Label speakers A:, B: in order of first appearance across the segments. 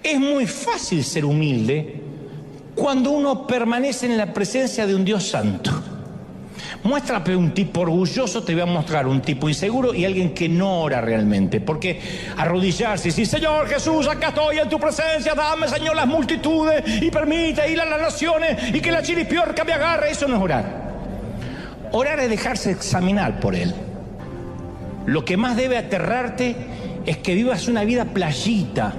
A: Es muy fácil ser humilde cuando uno permanece en la presencia de un Dios santo. Muéstrame un tipo orgulloso, te voy a mostrar un tipo inseguro y alguien que no ora realmente. Porque arrodillarse y decir, Señor Jesús, acá estoy en tu presencia, dame, Señor, las multitudes y permite ir a las naciones y que la chiripiorca me agarre, eso no es orar. Orar es dejarse examinar por Él. Lo que más debe aterrarte es que vivas una vida playita,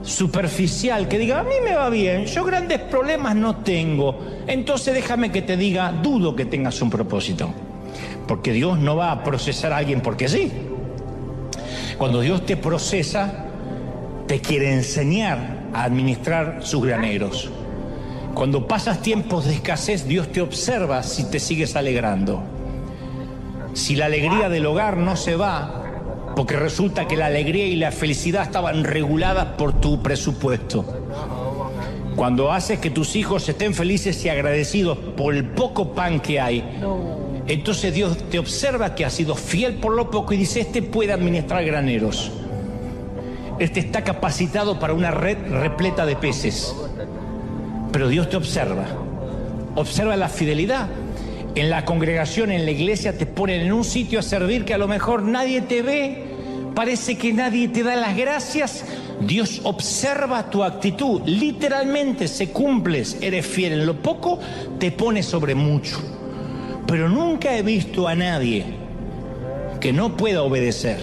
A: superficial, que diga, a mí me va bien, yo grandes problemas no tengo. Entonces déjame que te diga, dudo que tengas un propósito. Porque Dios no va a procesar a alguien porque sí. Cuando Dios te procesa, te quiere enseñar a administrar sus graneros. Cuando pasas tiempos de escasez, Dios te observa si te sigues alegrando. Si la alegría del hogar no se va, porque resulta que la alegría y la felicidad estaban reguladas por tu presupuesto. Cuando haces que tus hijos estén felices y agradecidos por el poco pan que hay, entonces Dios te observa que has sido fiel por lo poco y dice, este puede administrar graneros. Este está capacitado para una red repleta de peces. Pero Dios te observa. Observa la fidelidad. En la congregación, en la iglesia, te ponen en un sitio a servir que a lo mejor nadie te ve, parece que nadie te da las gracias. Dios observa tu actitud, literalmente se cumples, eres fiel en lo poco, te pone sobre mucho. Pero nunca he visto a nadie que no pueda obedecer,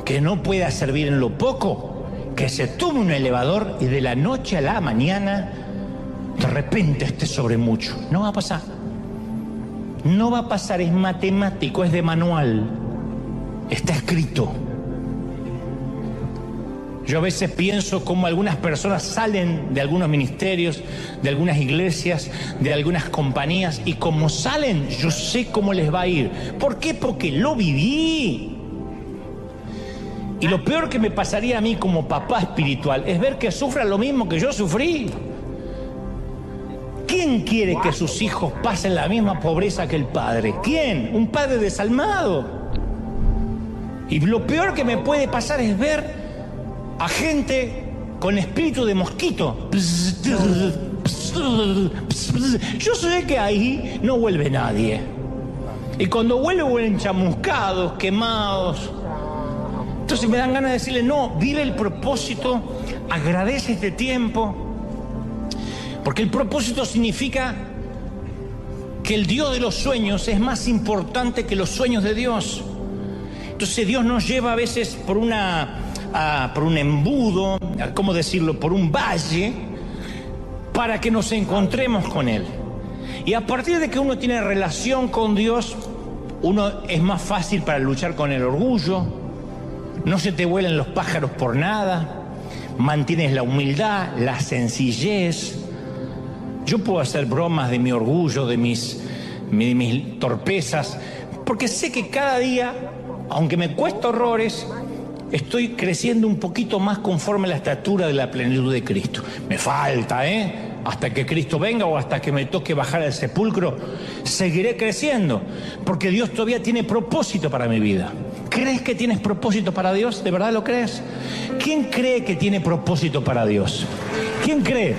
A: que no pueda servir en lo poco, que se tome un elevador y de la noche a la mañana de repente esté sobre mucho. No va a pasar. No va a pasar, es matemático, es de manual, está escrito. Yo a veces pienso cómo algunas personas salen de algunos ministerios, de algunas iglesias, de algunas compañías, y como salen, yo sé cómo les va a ir. ¿Por qué? Porque lo viví. Y lo peor que me pasaría a mí como papá espiritual es ver que sufran lo mismo que yo sufrí. ¿Quién quiere que sus hijos pasen la misma pobreza que el padre? ¿Quién? Un padre desalmado. Y lo peor que me puede pasar es ver a gente con espíritu de mosquito. Yo sé que ahí no vuelve nadie. Y cuando vuelven chamuscados, quemados. Entonces me dan ganas de decirle, no, vive el propósito, agradece este tiempo. Porque el propósito significa que el Dios de los sueños es más importante que los sueños de Dios. Entonces Dios nos lleva a veces por un embudo, ¿cómo decirlo?, por un valle, para que nos encontremos con Él. Y a partir de que uno tiene relación con Dios, uno es más fácil para luchar con el orgullo, no se te vuelan los pájaros por nada, mantienes la humildad, la sencillez. Yo puedo hacer bromas de mi orgullo, de mis torpezas, porque sé que cada día, aunque me cuesta horrores, estoy creciendo un poquito más conforme a la estatura de la plenitud de Cristo. Me falta, hasta que Cristo venga o hasta que me toque bajar al sepulcro, seguiré creciendo, porque Dios todavía tiene propósito para mi vida. ¿Crees que tienes propósito para Dios? ¿De verdad lo crees? ¿Quién cree que tiene propósito para Dios? ¿Quién cree?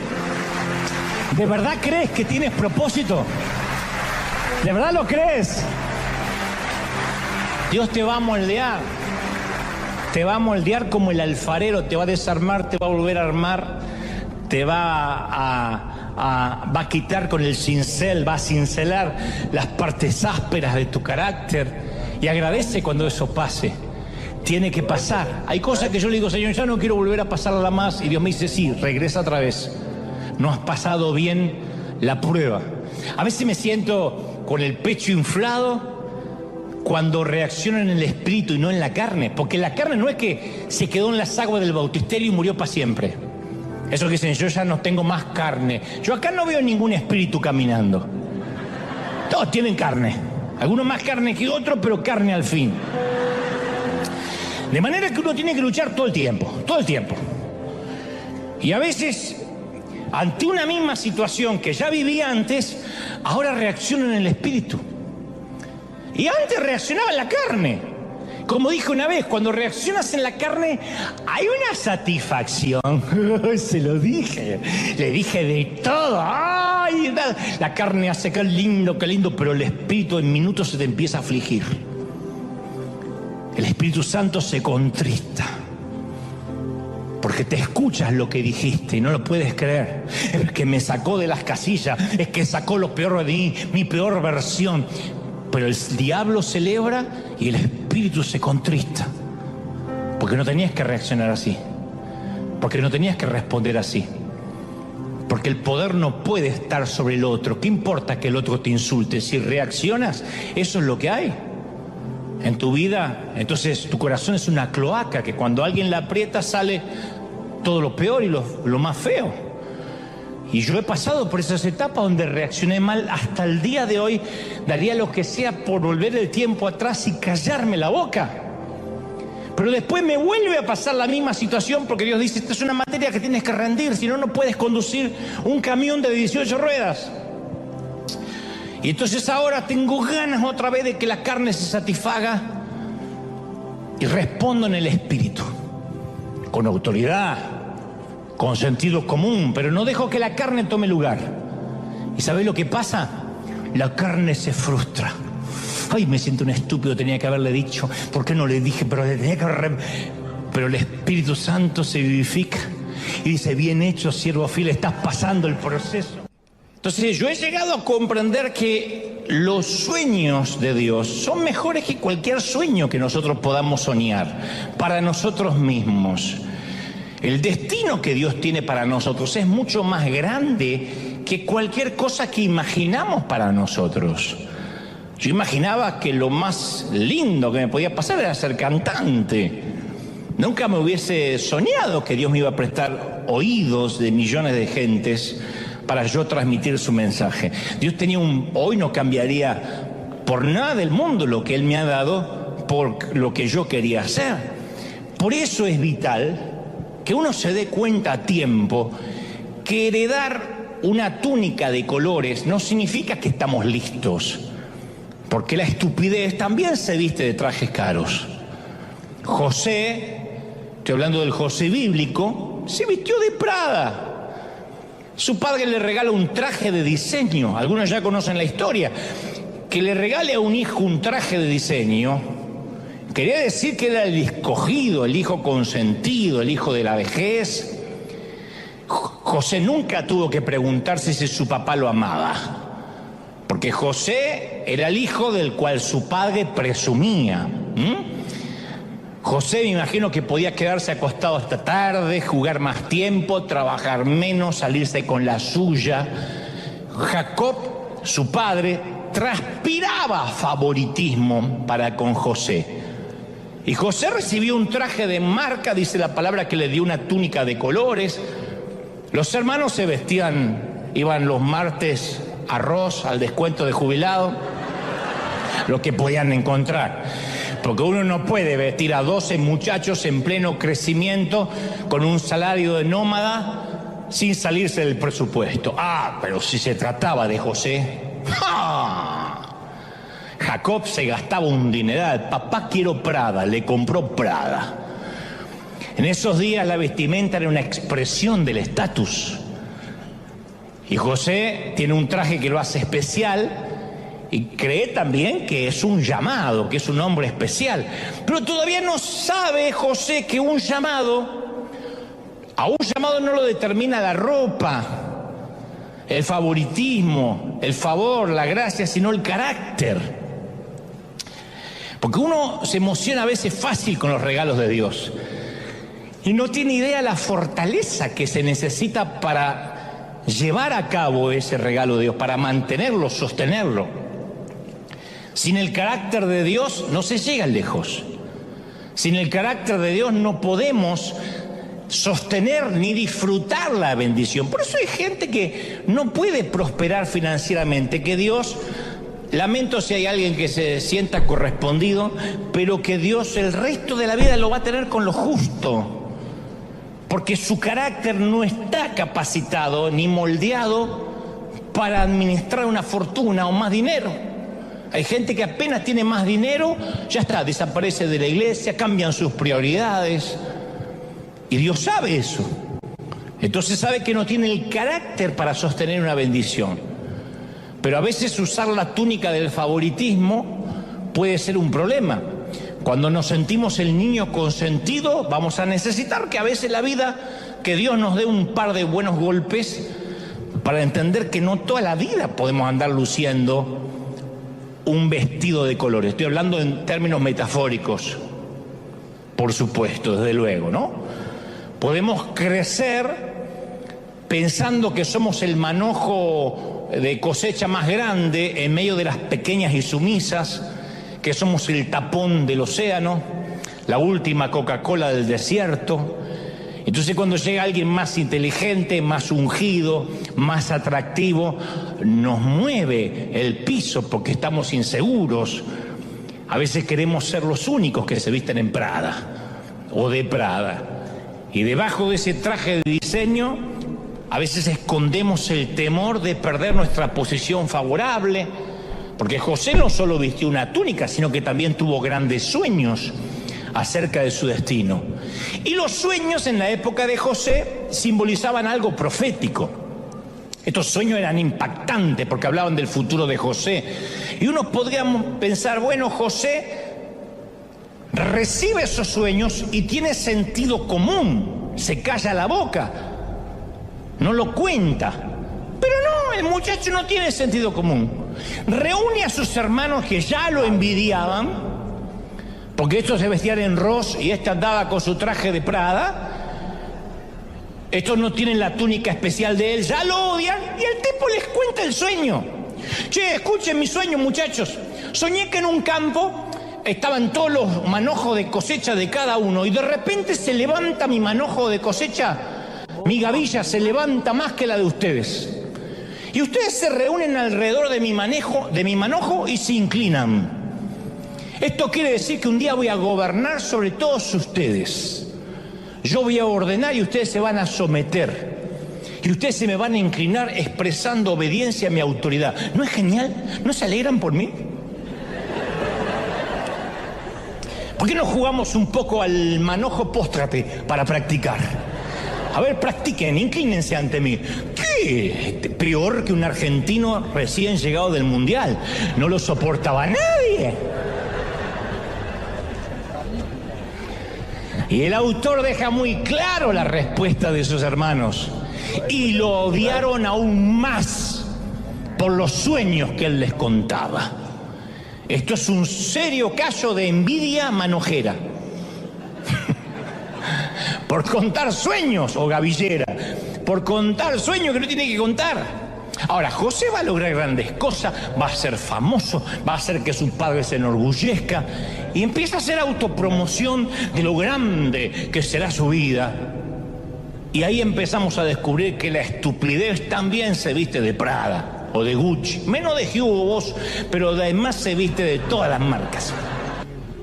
A: ¿De verdad crees que tienes propósito? ¿De verdad lo crees? Dios te va a moldear. Te va a moldear como el alfarero, te va a desarmar, te va a volver a armar, te va a quitar con el cincel, va a cincelar las partes ásperas de tu carácter. Y agradece cuando eso pase. Tiene que pasar. Hay cosas que yo le digo, Señor, ya no quiero volver a pasarla más. Y Dios me dice, sí, regresa otra vez. No has pasado bien la prueba. A veces me siento con el pecho inflado cuando reacciono en el espíritu y no en la carne. Porque la carne no es que se quedó en las aguas del bautisterio y murió para siempre. Eso que dicen, yo ya no tengo más carne. Yo acá no veo ningún espíritu caminando. Todos tienen carne. Algunos más carne que otros, pero carne al fin. De manera que uno tiene que luchar todo el tiempo. Todo el tiempo. Y a veces, ante una misma situación que ya vivía antes, ahora reacciono en el espíritu. Y antes reaccionaba en la carne. Como dije una vez, cuando reaccionas en la carne, hay una satisfacción. Se lo dije. Le dije de todo. ¡Ay! La carne hace qué lindo, pero el espíritu en minutos se te empieza a afligir. El Espíritu Santo se contrista. Porque te escuchas lo que dijiste y no lo puedes creer. Es que me sacó de las casillas, es que sacó lo peor de mí, mi peor versión. Pero el diablo celebra y el espíritu se contrista. Porque no tenías que reaccionar así. Porque no tenías que responder así. Porque el poder no puede estar sobre el otro. ¿Qué importa que el otro te insulte? Si reaccionas, eso es lo que hay en tu vida. Entonces tu corazón es una cloaca que cuando alguien la aprieta sale todo lo peor y lo más feo. Y yo he pasado por esas etapas donde reaccioné mal. Hasta el día de hoy daría lo que sea por volver el tiempo atrás y callarme la boca. Pero después me vuelve a pasar la misma situación porque Dios dice, esta es una materia que tienes que rendir, si no, no puedes conducir un camión de 18 ruedas. Y entonces ahora tengo ganas otra vez de que la carne se satisfaga y respondo en el espíritu, con autoridad, con sentido común, pero no dejo que la carne tome lugar. ¿Y sabés lo que pasa? La carne se frustra. Ay, me siento un estúpido, tenía que haberle dicho. ¿Por qué no le dije? Pero le tenía que Pero el Espíritu Santo se vivifica y dice, bien hecho, siervo fiel, estás pasando el proceso. Entonces yo he llegado a comprender que los sueños de Dios son mejores que cualquier sueño que nosotros podamos soñar para nosotros mismos. El destino que Dios tiene para nosotros es mucho más grande que cualquier cosa que imaginamos para nosotros. Yo imaginaba que lo más lindo que me podía pasar era ser cantante. Nunca me hubiese soñado que Dios me iba a prestar oídos de millones de gentes para yo transmitir su mensaje. Dios tenía hoy no cambiaría por nada del mundo lo que Él me ha dado por lo que yo quería hacer. Por eso es vital que uno se dé cuenta a tiempo que heredar una túnica de colores no significa que estamos listos, porque la estupidez también se viste de trajes caros. José, estoy hablando del José bíblico, se vistió de Prada. Su padre le regala un traje de diseño. Algunos ya conocen la historia. Que le regale a un hijo un traje de diseño quería decir que era el escogido, el hijo consentido, el hijo de la vejez. José nunca tuvo que preguntarse si su papá lo amaba, porque José era el hijo del cual su padre presumía. José, me imagino que podía quedarse acostado hasta tarde, jugar más tiempo, trabajar menos, salirse con la suya. Jacob, su padre, transpiraba favoritismo para con José. Y José recibió un traje de marca, dice la palabra, que le dio una túnica de colores. Los hermanos se vestían, iban los martes arroz al descuento de jubilado, lo que podían encontrar. Porque uno no puede vestir a 12 muchachos en pleno crecimiento con un salario de nómada sin salirse del presupuesto. Pero si se trataba de José, Jacob se gastaba un dineral. Papá, quiero Prada, le compró Prada. En esos días la vestimenta era una expresión del estatus. Y José tiene un traje que lo hace especial. Y cree también que es un llamado, que es un hombre especial. Pero todavía no sabe José que a un llamado no lo determina la ropa, el favoritismo, el favor, la gracia, sino el carácter. Porque uno se emociona a veces fácil con los regalos de Dios y no tiene idea la fortaleza que se necesita para llevar a cabo ese regalo de Dios, para mantenerlo, sostenerlo. Sin el carácter de Dios no se llega lejos. Sin el carácter de Dios no podemos sostener ni disfrutar la bendición. Por eso hay gente que no puede prosperar financieramente, que Dios, lamento si hay alguien que se sienta correspondido, pero que Dios el resto de la vida lo va a tener con lo justo, porque su carácter no está capacitado ni moldeado para administrar una fortuna o más dinero. Hay gente que apenas tiene más dinero, ya está, desaparece de la iglesia, cambian sus prioridades. Y Dios sabe eso. Entonces sabe que no tiene el carácter para sostener una bendición. Pero a veces usar la túnica del favoritismo puede ser un problema. Cuando nos sentimos el niño consentido, vamos a necesitar que a veces la vida, que Dios nos dé un par de buenos golpes para entender que no toda la vida podemos andar luciendo un vestido de colores. Estoy hablando en términos metafóricos, por supuesto, desde luego, ¿no? Podemos crecer pensando que somos el manojo de cosecha más grande en medio de las pequeñas y sumisas, que somos el tapón del océano, la última Coca-Cola del desierto. Entonces cuando llega alguien más inteligente, más ungido, más atractivo, nos mueve el piso porque estamos inseguros. A veces queremos ser los únicos que se visten en Prada o de Prada. Y debajo de ese traje de diseño, a veces escondemos el temor de perder nuestra posición favorable, porque José no solo vistió una túnica, sino que también tuvo grandes sueños acerca de su destino. Y los sueños en la época de José simbolizaban algo profético. Estos sueños eran impactantes porque hablaban del futuro de José. Y uno podría pensar, bueno, José recibe esos sueños y tiene sentido común, se calla la boca, no lo cuenta. Pero no, el muchacho no tiene sentido común. Reúne a sus hermanos que ya lo envidiaban, porque estos se vestían en Ross y este andaba con su traje de Prada. Estos no tienen la túnica especial de él, ya lo odian, y el tipo les cuenta el sueño. Che, escuchen mi sueño, muchachos. Soñé que en un campo estaban todos los manojos de cosecha de cada uno, y de repente se levanta mi manojo de cosecha, mi gavilla se levanta más que la de ustedes. Y ustedes se reúnen alrededor de mi manojo y se inclinan. Esto quiere decir que un día voy a gobernar sobre todos ustedes. Yo voy a ordenar y ustedes se van a someter. Y ustedes se me van a inclinar expresando obediencia a mi autoridad. ¿No es genial? ¿No se alegran por mí? ¿Por qué no jugamos un poco al manojo póstrate para practicar? A ver, practiquen, inclínense ante mí. ¿Qué? Peor que un argentino recién llegado del Mundial. No lo soportaba nadie. Y el autor deja muy claro la respuesta de sus hermanos. Y lo odiaron aún más por los sueños que él les contaba. Esto es un serio caso de envidia manojera. Por contar sueños, o gavillera, por contar sueños que no tiene que contar. Ahora, José va a lograr grandes cosas, va a ser famoso, va a hacer que su padre se enorgullezca, y empieza a hacer autopromoción de lo grande que será su vida. Y ahí empezamos a descubrir que la estupidez también se viste de Prada o de Gucci, menos de Hugo Boss, pero además se viste de todas las marcas.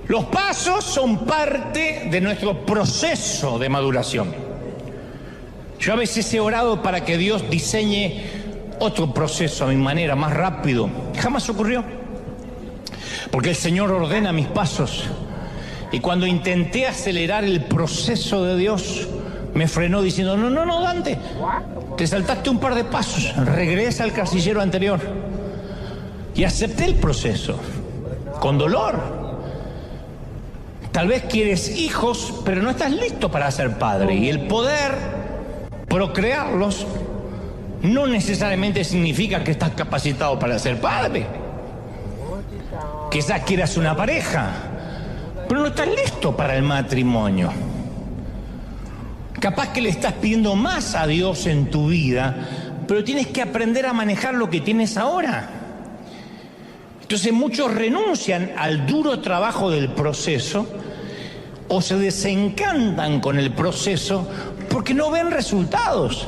A: Los pasos son parte de nuestro proceso de maduración. Yo a veces he orado para que Dios diseñe otro proceso a mi manera, más rápido. Jamás ocurrió. Porque el Señor ordena mis pasos. Y cuando intenté acelerar el proceso de Dios, me frenó diciendo, no, Dante, te saltaste un par de pasos, regresa al casillero anterior. Y acepté el proceso, con dolor. Tal vez quieres hijos, pero no estás listo para ser padre. Y el poder procrearlos no necesariamente significa que estás capacitado para ser padre. Quizás quieras una pareja, pero no estás listo para el matrimonio. Capaz que le estás pidiendo más a Dios en tu vida, pero tienes que aprender a manejar lo que tienes ahora. Entonces muchos renuncian al duro trabajo del proceso o se desencantan con el proceso porque no ven resultados.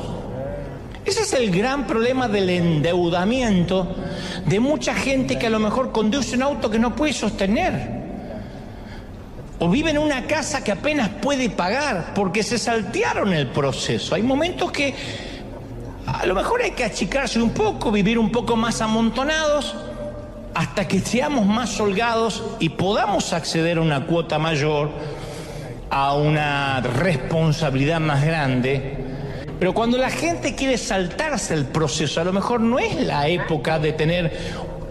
A: Ese es el gran problema del endeudamiento de mucha gente que a lo mejor conduce un auto que no puede sostener. O vive en una casa que apenas puede pagar porque se saltearon el proceso. Hay momentos que a lo mejor hay que achicarse un poco, vivir un poco más amontonados, hasta que seamos más holgados y podamos acceder a una cuota mayor, a una responsabilidad más grande. Pero cuando la gente quiere saltarse el proceso, a lo mejor no es la época de tener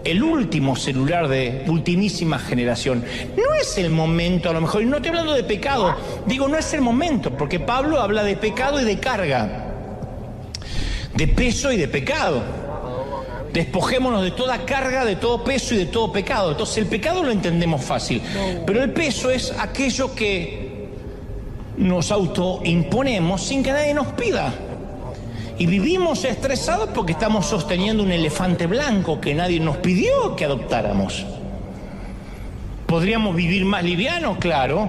A: el último celular de ultimísima generación. No es el momento, a lo mejor, y no estoy hablando de pecado, digo, no es el momento, porque Pablo habla de pecado y de carga, de peso y de pecado. Despojémonos de toda carga, de todo peso y de todo pecado. Entonces el pecado lo entendemos fácil, pero el peso es aquello que nos autoimponemos sin que nadie nos pida. Y vivimos estresados porque estamos sosteniendo un elefante blanco que nadie nos pidió que adoptáramos. ¿Podríamos vivir más livianos? Claro.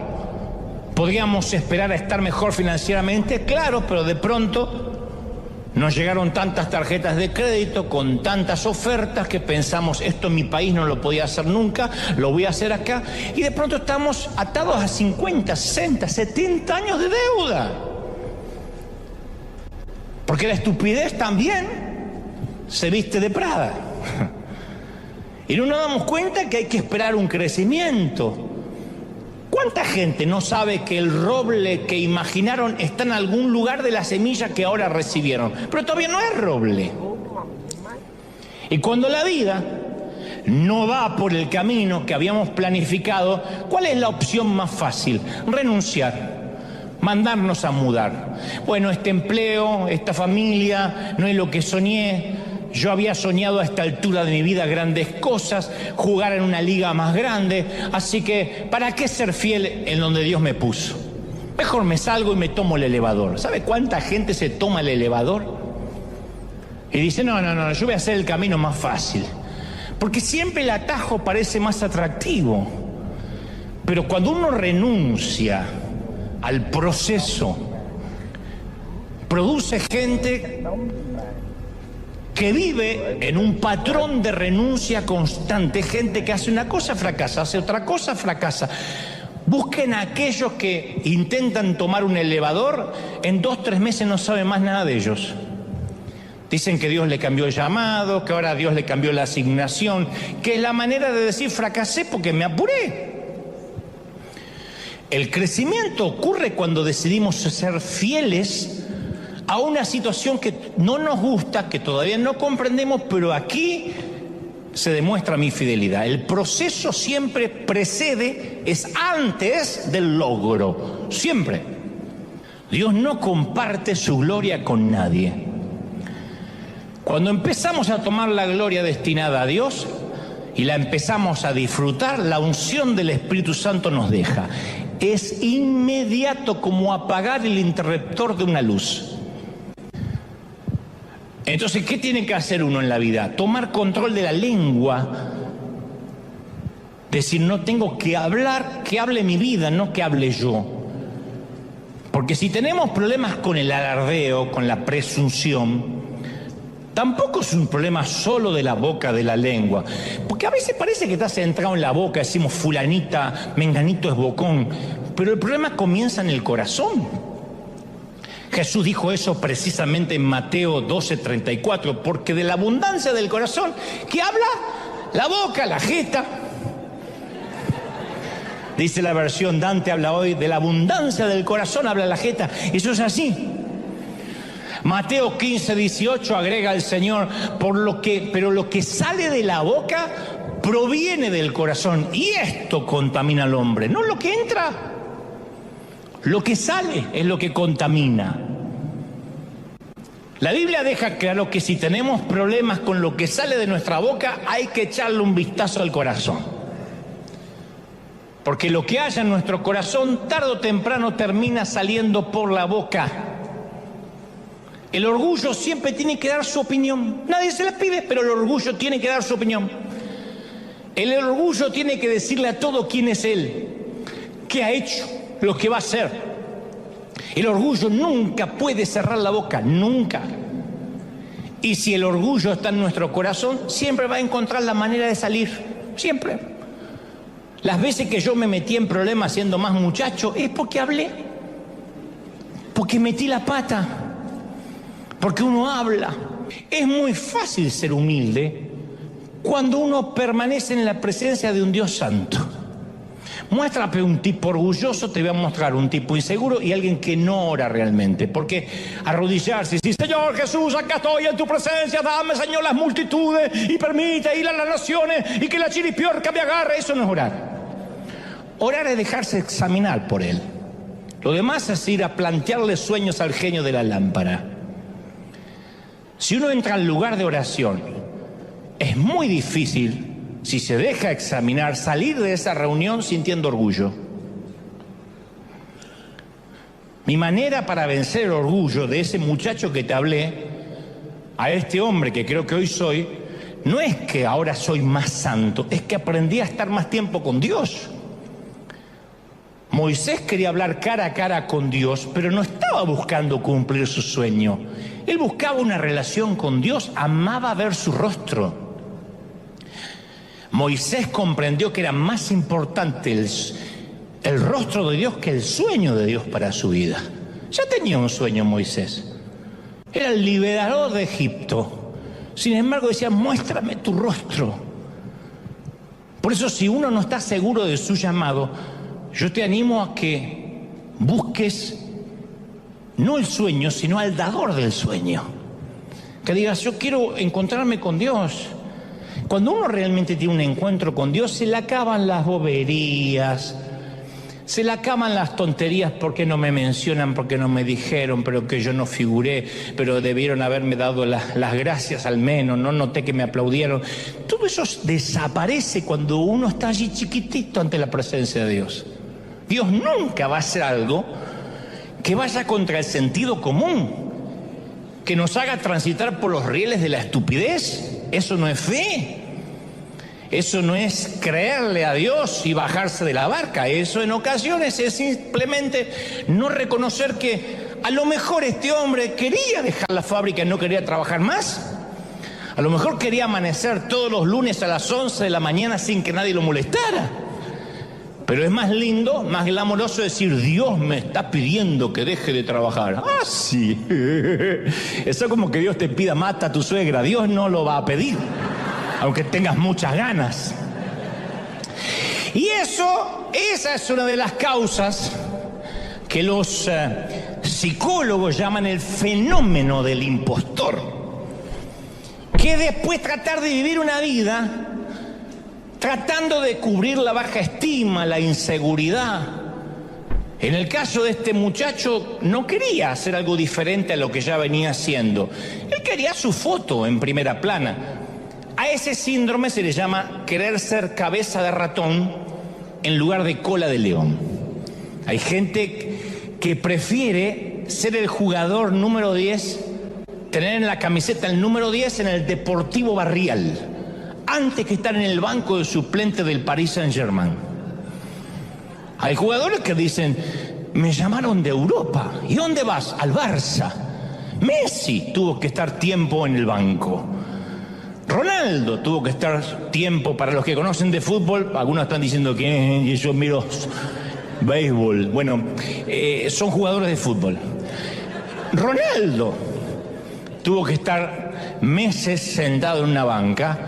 A: ¿Podríamos esperar a estar mejor financieramente? Claro, pero de pronto nos llegaron tantas tarjetas de crédito con tantas ofertas que pensamos, esto en mi país no lo podía hacer nunca, lo voy a hacer acá. Y de pronto estamos atados a 50, 60, 70 años de deuda. Porque la estupidez también se viste de Prada. Y no nos damos cuenta que hay que esperar un crecimiento. ¿Cuánta gente no sabe que el roble que imaginaron está en algún lugar de la semilla que ahora recibieron? Pero todavía no es roble. Y cuando la vida no va por el camino que habíamos planificado, ¿cuál es la opción más fácil? Renunciar. Mandarnos a mudar. Bueno, este empleo, esta familia, no es lo que soñé. Yo había soñado a esta altura de mi vida grandes cosas, jugar en una liga más grande, así que ¿para qué ser fiel en donde Dios me puso? Mejor me salgo y me tomo el elevador. ¿Sabe cuánta gente se toma el elevador? Y dice, no, yo voy a hacer el camino más fácil. Porque siempre el atajo parece más atractivo. Pero cuando uno renuncia al proceso, produce gente que vive en un patrón de renuncia constante, gente que hace una cosa, fracasa, hace otra cosa, fracasa. Busquen a aquellos que intentan tomar un elevador, en 2 o 3 meses no saben más nada de ellos. Dicen que Dios le cambió el llamado, que ahora Dios le cambió la asignación, que es la manera de decir fracasé porque me apuré. El crecimiento ocurre cuando decidimos ser fieles a una situación que no nos gusta, que todavía no comprendemos, pero aquí se demuestra mi fidelidad. El proceso siempre precede, es antes del logro, siempre. Dios no comparte su gloria con nadie. Cuando empezamos a tomar la gloria destinada a Dios y la empezamos a disfrutar, la unción del Espíritu Santo nos deja. Es inmediato, como apagar el interruptor de una luz. Entonces, ¿qué tiene que hacer uno en la vida? Tomar control de la lengua. Decir, no tengo que hablar, que hable mi vida, no que hable yo. Porque si tenemos problemas con el alardeo, con la presunción, tampoco es un problema solo de la boca, de la lengua. Porque a veces parece que estás centrado en la boca, decimos fulanita, menganito es bocón. Pero el problema comienza en el corazón. Jesús dijo eso precisamente en Mateo 12:34, porque de la abundancia del corazón, ¿qué habla? La boca, la jeta. Dice la versión Dante, habla hoy, de la abundancia del corazón habla la jeta. Eso es así. Mateo 15:18 agrega el Señor, pero lo que sale de la boca proviene del corazón, y esto contamina al hombre, no lo que entra. Lo que sale es lo que contamina. La Biblia deja claro que si tenemos problemas con lo que sale de nuestra boca, hay que echarle un vistazo al corazón. Porque lo que haya en nuestro corazón, tarde o temprano termina saliendo por la boca. El orgullo siempre tiene que dar su opinión. Nadie se la pide, pero el orgullo tiene que dar su opinión. El orgullo tiene que decirle a todo quién es él, qué ha hecho, lo que va a hacer. El orgullo nunca puede cerrar la boca, nunca. Y si el orgullo está en nuestro corazón, siempre va a encontrar la manera de salir, siempre. Las veces que yo me metí en problemas siendo más muchacho, es porque hablé, porque metí la pata, porque uno habla. Es muy fácil ser humilde, cuando uno permanece en la presencia de un Dios santo. Muéstrame un tipo orgulloso, te voy a mostrar un tipo inseguro y alguien que no ora realmente. Porque arrodillarse y decir, Señor Jesús, acá estoy en tu presencia, dame, Señor, las multitudes y permite ir a las naciones y que la chiripiorca me agarre, eso no es orar. Orar es dejarse examinar por Él. Lo demás es ir a plantearle sueños al genio de la lámpara. Si uno entra al lugar de oración, es muy difícil, si se deja examinar, salir de esa reunión sintiendo orgullo. Mi manera para vencer el orgullo de ese muchacho que te hablé, a este hombre que creo que hoy soy, no es que ahora soy más santo, es que aprendí a estar más tiempo con Dios. Moisés quería hablar cara a cara con Dios, pero no estaba buscando cumplir su sueño. Él buscaba una relación con Dios, amaba ver su rostro. Moisés comprendió que era más importante el rostro de Dios que el sueño de Dios para su vida. Ya tenía un sueño Moisés. Era el liberador de Egipto. Sin embargo decía, muéstrame tu rostro. Por eso, si uno no está seguro de su llamado, yo te animo a que busques no el sueño, sino al dador del sueño. Que digas, yo quiero encontrarme con Dios. Cuando uno realmente tiene un encuentro con Dios, se le acaban las boberías, se le acaban las tonterías, porque no me mencionan, porque no me dijeron, pero que yo no figuré, pero debieron haberme dado las gracias al menos, no noté que me aplaudieron. Todo eso desaparece cuando uno está allí chiquitito ante la presencia de Dios. Dios nunca va a hacer algo que vaya contra el sentido común, que nos haga transitar por los rieles de la estupidez. Eso no es fe. Eso no es creerle a Dios y bajarse de la barca. Eso en ocasiones es simplemente no reconocer que a lo mejor este hombre quería dejar la fábrica y no quería trabajar más. A lo mejor quería amanecer todos los lunes a las 11 de la mañana sin que nadie lo molestara. Pero es más lindo, más glamoroso decir, Dios me está pidiendo que deje de trabajar. Ah, sí. Eso es como que Dios te pida, mata a tu suegra. Dios no lo va a pedir, aunque tengas muchas ganas. Y esa es una de las causas que los psicólogos llaman el fenómeno del impostor. Que después tratar de vivir una vida tratando de cubrir la baja estima, la inseguridad. En el caso de este muchacho, no quería hacer algo diferente a lo que ya venía haciendo. Él quería su foto en primera plana. A ese síndrome se le llama querer ser cabeza de ratón en lugar de cola de león. Hay gente que prefiere ser el jugador número 10, tener en la camiseta el número 10 en el Deportivo Barrial, antes que estar en el banco de suplente del Paris Saint-Germain. Hay jugadores que dicen, me llamaron de Europa. ¿Y dónde vas? Al Barça. Messi tuvo que estar tiempo en el banco. Ronaldo tuvo que estar tiempo, para los que conocen de fútbol, algunos están diciendo que yo miro béisbol. Bueno, son jugadores de fútbol. Ronaldo tuvo que estar meses sentado en una banca,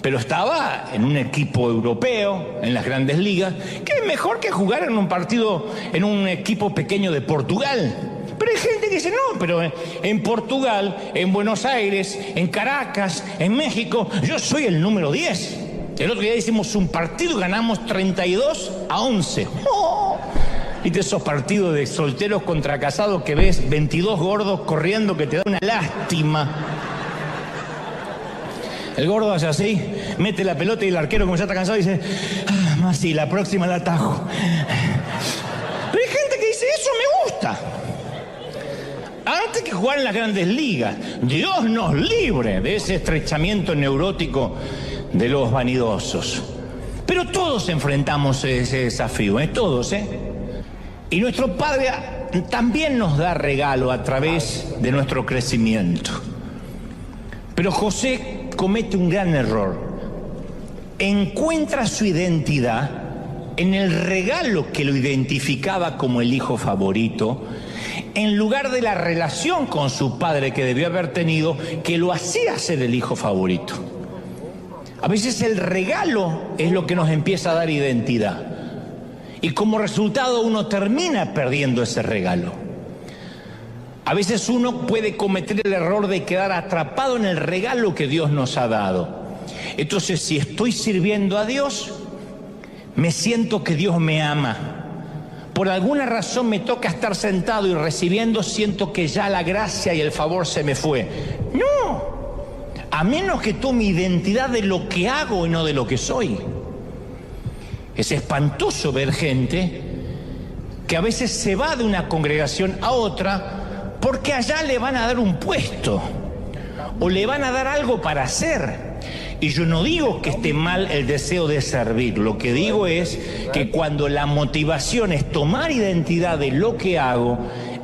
A: pero estaba en un equipo europeo, en las grandes ligas, que es mejor que jugar en un partido, en un equipo pequeño de Portugal. Pero hay gente que dice, no, pero en Portugal, en Buenos Aires, en Caracas, en México, yo soy el número 10. El otro día hicimos un partido y ganamos 32-11. ¡Oh! ¿Viste esos partidos de solteros contra casados que ves 22 gordos corriendo que te da una lástima? El gordo hace así, mete la pelota y el arquero, como ya está cansado, dice, más sí, la próxima la atajo. Pero hay gente que dice, eso me gusta. Antes que jugar en las grandes ligas, Dios nos libre de ese estrechamiento neurótico de los vanidosos. Pero todos enfrentamos ese desafío, todos, Y nuestro Padre también nos da regalo a través de nuestro crecimiento. Pero José comete un gran error. Encuentra su identidad en el regalo que lo identificaba como el hijo favorito, en lugar de la relación con su padre que debió haber tenido, que lo hacía ser el hijo favorito. A veces el regalo es lo que nos empieza a dar identidad. Y como resultado uno termina perdiendo ese regalo. A veces uno puede cometer el error de quedar atrapado en el regalo que Dios nos ha dado. Entonces, si estoy sirviendo a Dios, me siento que Dios me ama. Por alguna razón me toca estar sentado y recibiendo, siento que ya la gracia y el favor se me fue. No, a menos que tome identidad de lo que hago y no de lo que soy. Es espantoso ver gente que a veces se va de una congregación a otra porque allá le van a dar un puesto o le van a dar algo para hacer. Y yo no digo que esté mal el deseo de servir, lo que digo es que cuando la motivación es tomar identidad de lo que hago,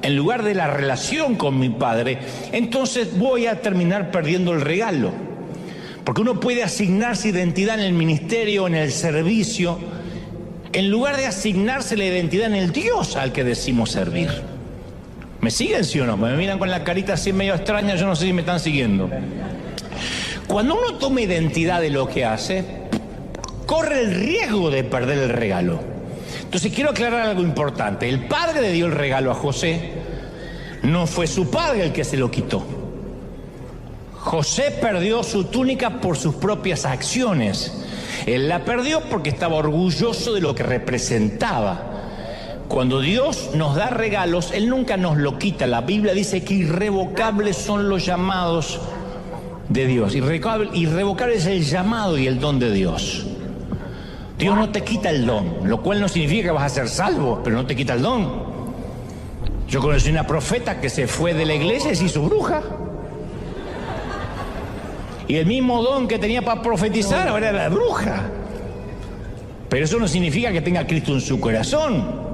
A: en lugar de la relación con mi Padre, entonces voy a terminar perdiendo el regalo. Porque uno puede asignarse identidad en el ministerio, en el servicio, en lugar de asignarse la identidad en el Dios al que decimos servir. ¿Me siguen, sí o no? Me miran con la carita así medio extraña, yo no sé si me están siguiendo. Cuando uno toma identidad de lo que hace, corre el riesgo de perder el regalo. Entonces quiero aclarar algo importante. El padre le dio el regalo a José, no fue su padre el que se lo quitó. José perdió su túnica por sus propias acciones. Él la perdió porque estaba orgulloso de lo que representaba. Cuando Dios nos da regalos, Él nunca nos lo quita. La Biblia dice que irrevocables son los llamados de Dios. Irrevocable es el llamado y el don de Dios. Dios no te quita el don, lo cual no significa que vas a ser salvo, pero no te quita el don. Yo conocí una profeta que se fue de la iglesia y se hizo bruja. Y el mismo don que tenía para profetizar ahora era la bruja. Pero eso no significa que tenga a Cristo en su corazón.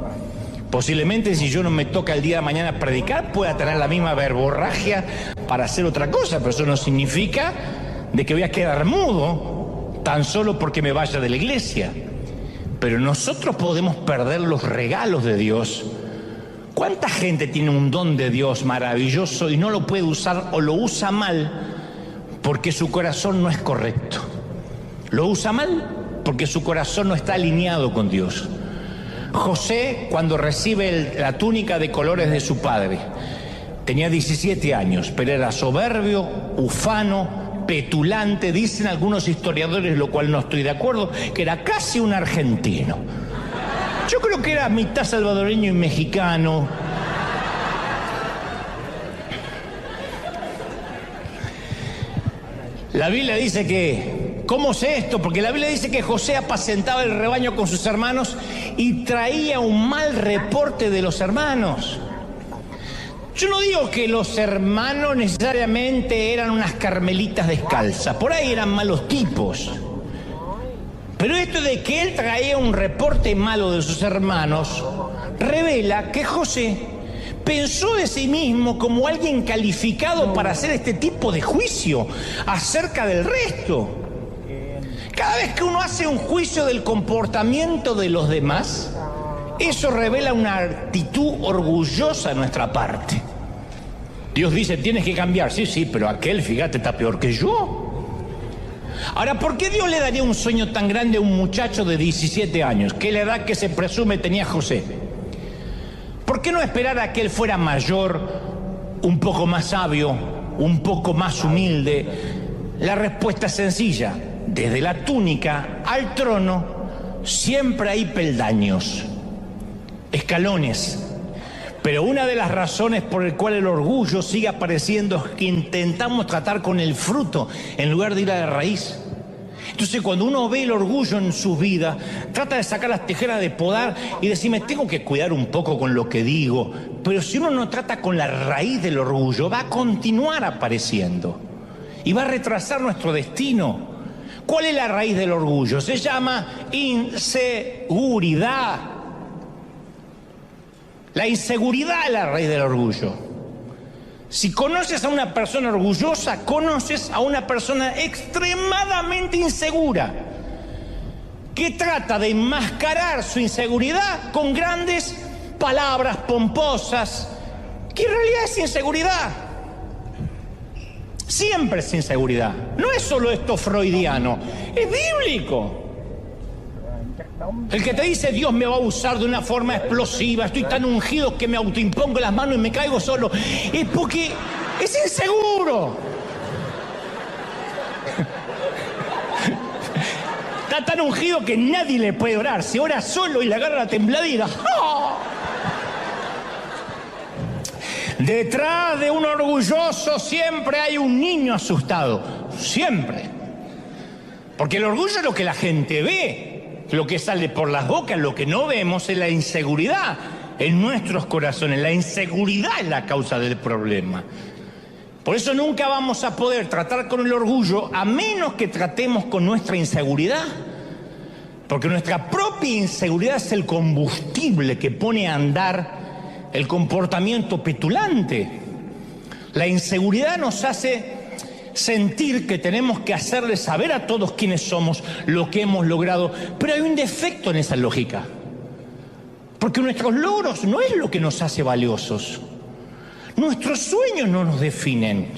A: Posiblemente si yo no me toca el día de mañana predicar, pueda tener la misma verborragia para hacer otra cosa, pero eso no significa de que voy a quedar mudo tan solo porque me vaya de la iglesia. Pero nosotros podemos perder los regalos de Dios. ¿Cuánta gente tiene un don de Dios maravilloso y no lo puede usar o lo usa mal porque su corazón no es correcto? Lo usa mal porque su corazón no está alineado con Dios. José, cuando recibe la túnica de colores de su padre, tenía 17 años, pero era soberbio, ufano, petulante, dicen algunos historiadores, lo cual no estoy de acuerdo, que era casi un argentino. Yo creo que era mitad salvadoreño y mexicano. La Biblia dice que, ¿cómo sé esto? Porque la Biblia dice que José apacentaba el rebaño con sus hermanos y traía un mal reporte de los hermanos. Yo no digo que los hermanos necesariamente eran unas carmelitas descalzas, por ahí eran malos tipos. Pero esto de que él traía un reporte malo de sus hermanos revela que José pensó de sí mismo como alguien calificado para hacer este tipo de juicio acerca del resto. Cada vez que uno hace un juicio del comportamiento de los demás, eso revela una actitud orgullosa de nuestra parte. Dios dice, tienes que cambiar. Sí, pero aquel, fíjate, está peor que yo. Ahora, ¿por qué Dios le daría un sueño tan grande a un muchacho de 17 años? ¿Qué la edad que se presume tenía José? ¿Por qué no esperar a que él fuera mayor, un poco más sabio, un poco más humilde? La respuesta es sencilla. Desde la túnica al trono siempre hay peldaños, escalones. Pero una de las razones por el cual el orgullo sigue apareciendo es que intentamos tratar con el fruto en lugar de ir a la raíz. Entonces, cuando uno ve el orgullo en su vida, trata de sacar las tijeras de podar y decirme, tengo que cuidar un poco con lo que digo. Pero si uno no trata con la raíz del orgullo, va a continuar apareciendo y va a retrasar nuestro destino. ¿Cuál es la raíz del orgullo? Se llama inseguridad. La inseguridad es la raíz del orgullo. Si conoces a una persona orgullosa, conoces a una persona extremadamente insegura, que trata de enmascarar su inseguridad con grandes palabras pomposas, que en realidad es inseguridad. Siempre es inseguridad. No es solo esto freudiano, es bíblico. El que te dice Dios me va a usar de una forma explosiva, estoy tan ungido que me autoimpongo las manos y me caigo solo, es porque es inseguro. Está tan ungido que nadie le puede orar. Se ora solo y le agarra la tembladera. ¡Oh! Detrás de un orgulloso siempre hay un niño asustado. Siempre. Porque el orgullo es lo que la gente ve, lo que sale por las bocas. Lo que no vemos es la inseguridad en nuestros corazones. La inseguridad es la causa del problema. Por eso nunca vamos a poder tratar con el orgullo a menos que tratemos con nuestra inseguridad. Porque nuestra propia inseguridad es el combustible que pone a andar el comportamiento petulante. La inseguridad nos hace sentir que tenemos que hacerle saber a todos quiénes somos, lo que hemos logrado. Pero hay un defecto en esa lógica. Porque nuestros logros no es lo que nos hace valiosos. Nuestros sueños no nos definen.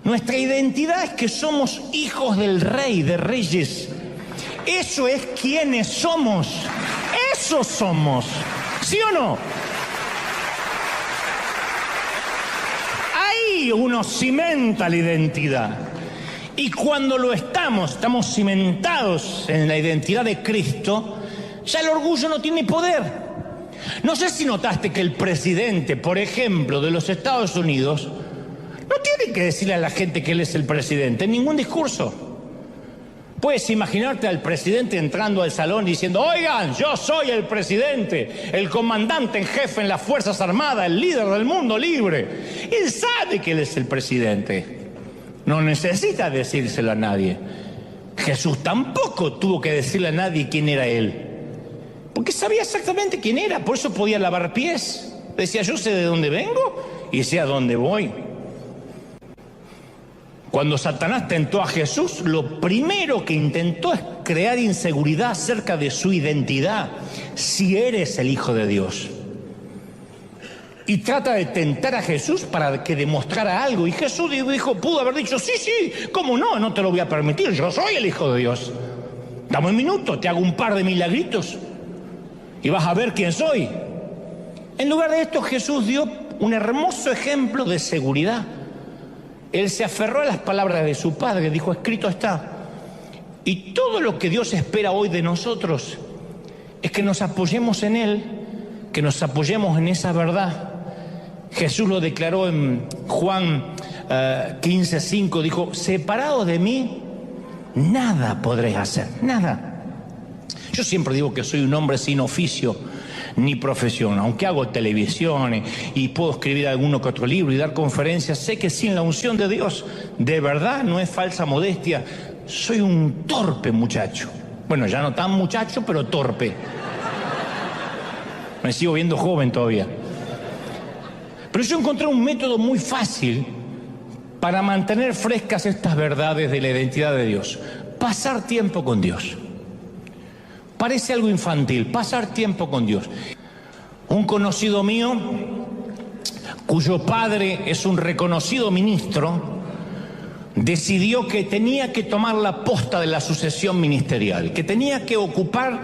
A: Nuestra identidad es que somos hijos del Rey, de Reyes. Eso es quienes somos. Eso somos. ¿Sí o no? Ahí uno cimenta la identidad. Y cuando lo estamos cimentados en la identidad de Cristo, ya el orgullo no tiene poder. No sé si notaste que el presidente, por ejemplo, de los Estados Unidos, no tiene que decirle a la gente que él es el presidente en ningún discurso. Puedes imaginarte al presidente entrando al salón diciendo: oigan, yo soy el presidente, el comandante en jefe en las Fuerzas Armadas, el líder del mundo libre. Él sabe que él es el presidente. No necesita decírselo a nadie. Jesús tampoco tuvo que decirle a nadie quién era él. Porque sabía exactamente quién era, por eso podía lavar pies. Decía: yo sé de dónde vengo y sé a dónde voy. Cuando Satanás tentó a Jesús, lo primero que intentó es crear inseguridad acerca de su identidad, si eres el Hijo de Dios. Y trata de tentar a Jesús para que demostrara algo. Y Jesús pudo haber dicho: sí, ¿cómo no? No te lo voy a permitir, yo soy el Hijo de Dios. Dame un minuto, te hago un par de milagritos y vas a ver quién soy. En lugar de esto, Jesús dio un hermoso ejemplo de seguridad. Él se aferró a las palabras de su Padre, dijo: escrito está. Y todo lo que Dios espera hoy de nosotros es que nos apoyemos en Él, que nos apoyemos en esa verdad. Jesús lo declaró en Juan 15:5, dijo: separados de mí, nada podréis hacer, nada. Yo siempre digo que soy un hombre sin oficio ni profesión, aunque hago televisión y puedo escribir alguno que otro libro y dar conferencias, sé que sin la unción de Dios, de verdad, no es falsa modestia, soy un torpe muchacho. Bueno, ya no tan muchacho, pero torpe. Me sigo viendo joven todavía. Pero yo encontré un método muy fácil para mantener frescas estas verdades de la identidad de Dios: pasar tiempo con Dios. Parece algo infantil, pasar tiempo con Dios. Un conocido mío, cuyo padre es un reconocido ministro, decidió que tenía que tomar la posta de la sucesión ministerial, que tenía que ocupar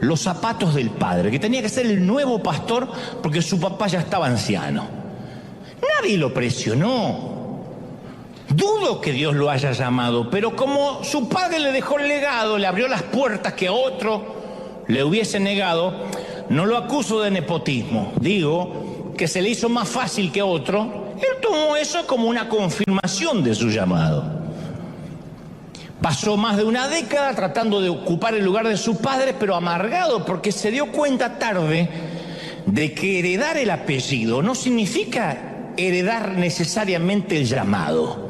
A: los zapatos del padre, que tenía que ser el nuevo pastor porque su papá ya estaba anciano. Nadie lo presionó. Dudo que Dios lo haya llamado, pero como su padre le dejó el legado, le abrió las puertas que a otro le hubiese negado, no lo acuso de nepotismo. Digo que se le hizo más fácil que a otro. Él tomó eso como una confirmación de su llamado. Pasó más de una década tratando de ocupar el lugar de su padre, pero amargado porque se dio cuenta tarde de que heredar el apellido no significa heredar necesariamente el llamado.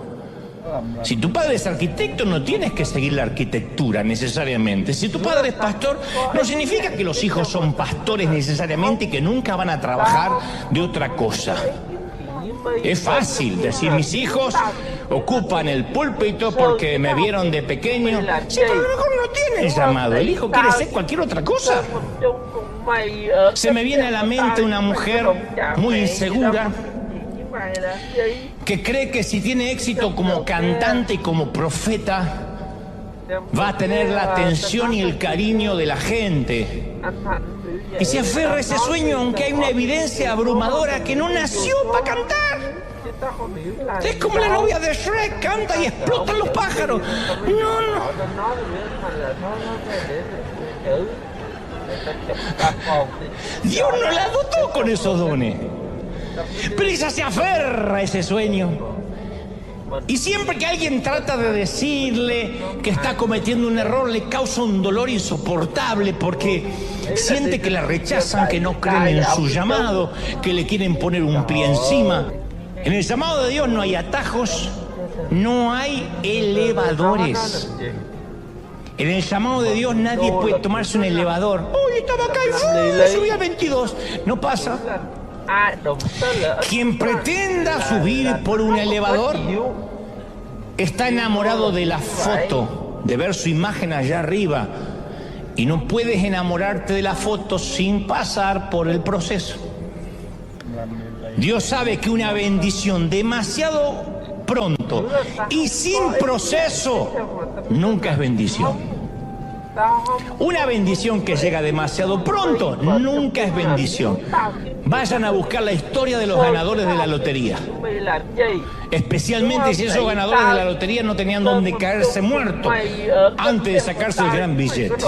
A: Si tu padre es arquitecto, no tienes que seguir la arquitectura necesariamente. Si tu padre es pastor, no significa que los hijos son pastores necesariamente y que nunca van a trabajar de otra cosa. Es fácil decir: mis hijos ocupan el púlpito porque me vieron de pequeño. Sí, pero a lo mejor no tiene el llamado. El hijo quiere ser cualquier otra cosa. Se me viene a la mente una mujer muy insegura que cree que si tiene éxito como cantante y como profeta, va a tener la atención y el cariño de la gente. Y se aferra a ese sueño, aunque hay una evidencia abrumadora que no nació para cantar. Es como la novia de Shrek, canta y explotan los pájaros. No. Dios no la dotó con esos dones. Pero ella se aferra a ese sueño. Y siempre que alguien trata de decirle que está cometiendo un error, le causa un dolor insoportable porque siente que la rechazan, que no creen en su llamado, que le quieren poner un pie encima. En el llamado de Dios no hay atajos, no hay elevadores. En el llamado de Dios nadie puede tomarse un elevador. ¡Uy, estaba acá y subí al 22! No pasa. Quien pretenda subir por un elevador está enamorado de la foto, de ver su imagen allá arriba. Y no puedes enamorarte de la foto sin pasar por el proceso. Dios sabe que una bendición demasiado pronto y sin proceso nunca es bendición. Una bendición que llega demasiado pronto nunca es bendición. Vayan a buscar la historia de los ganadores de la lotería. Especialmente si esos ganadores de la lotería no tenían donde caerse muertos antes de sacarse el gran billete.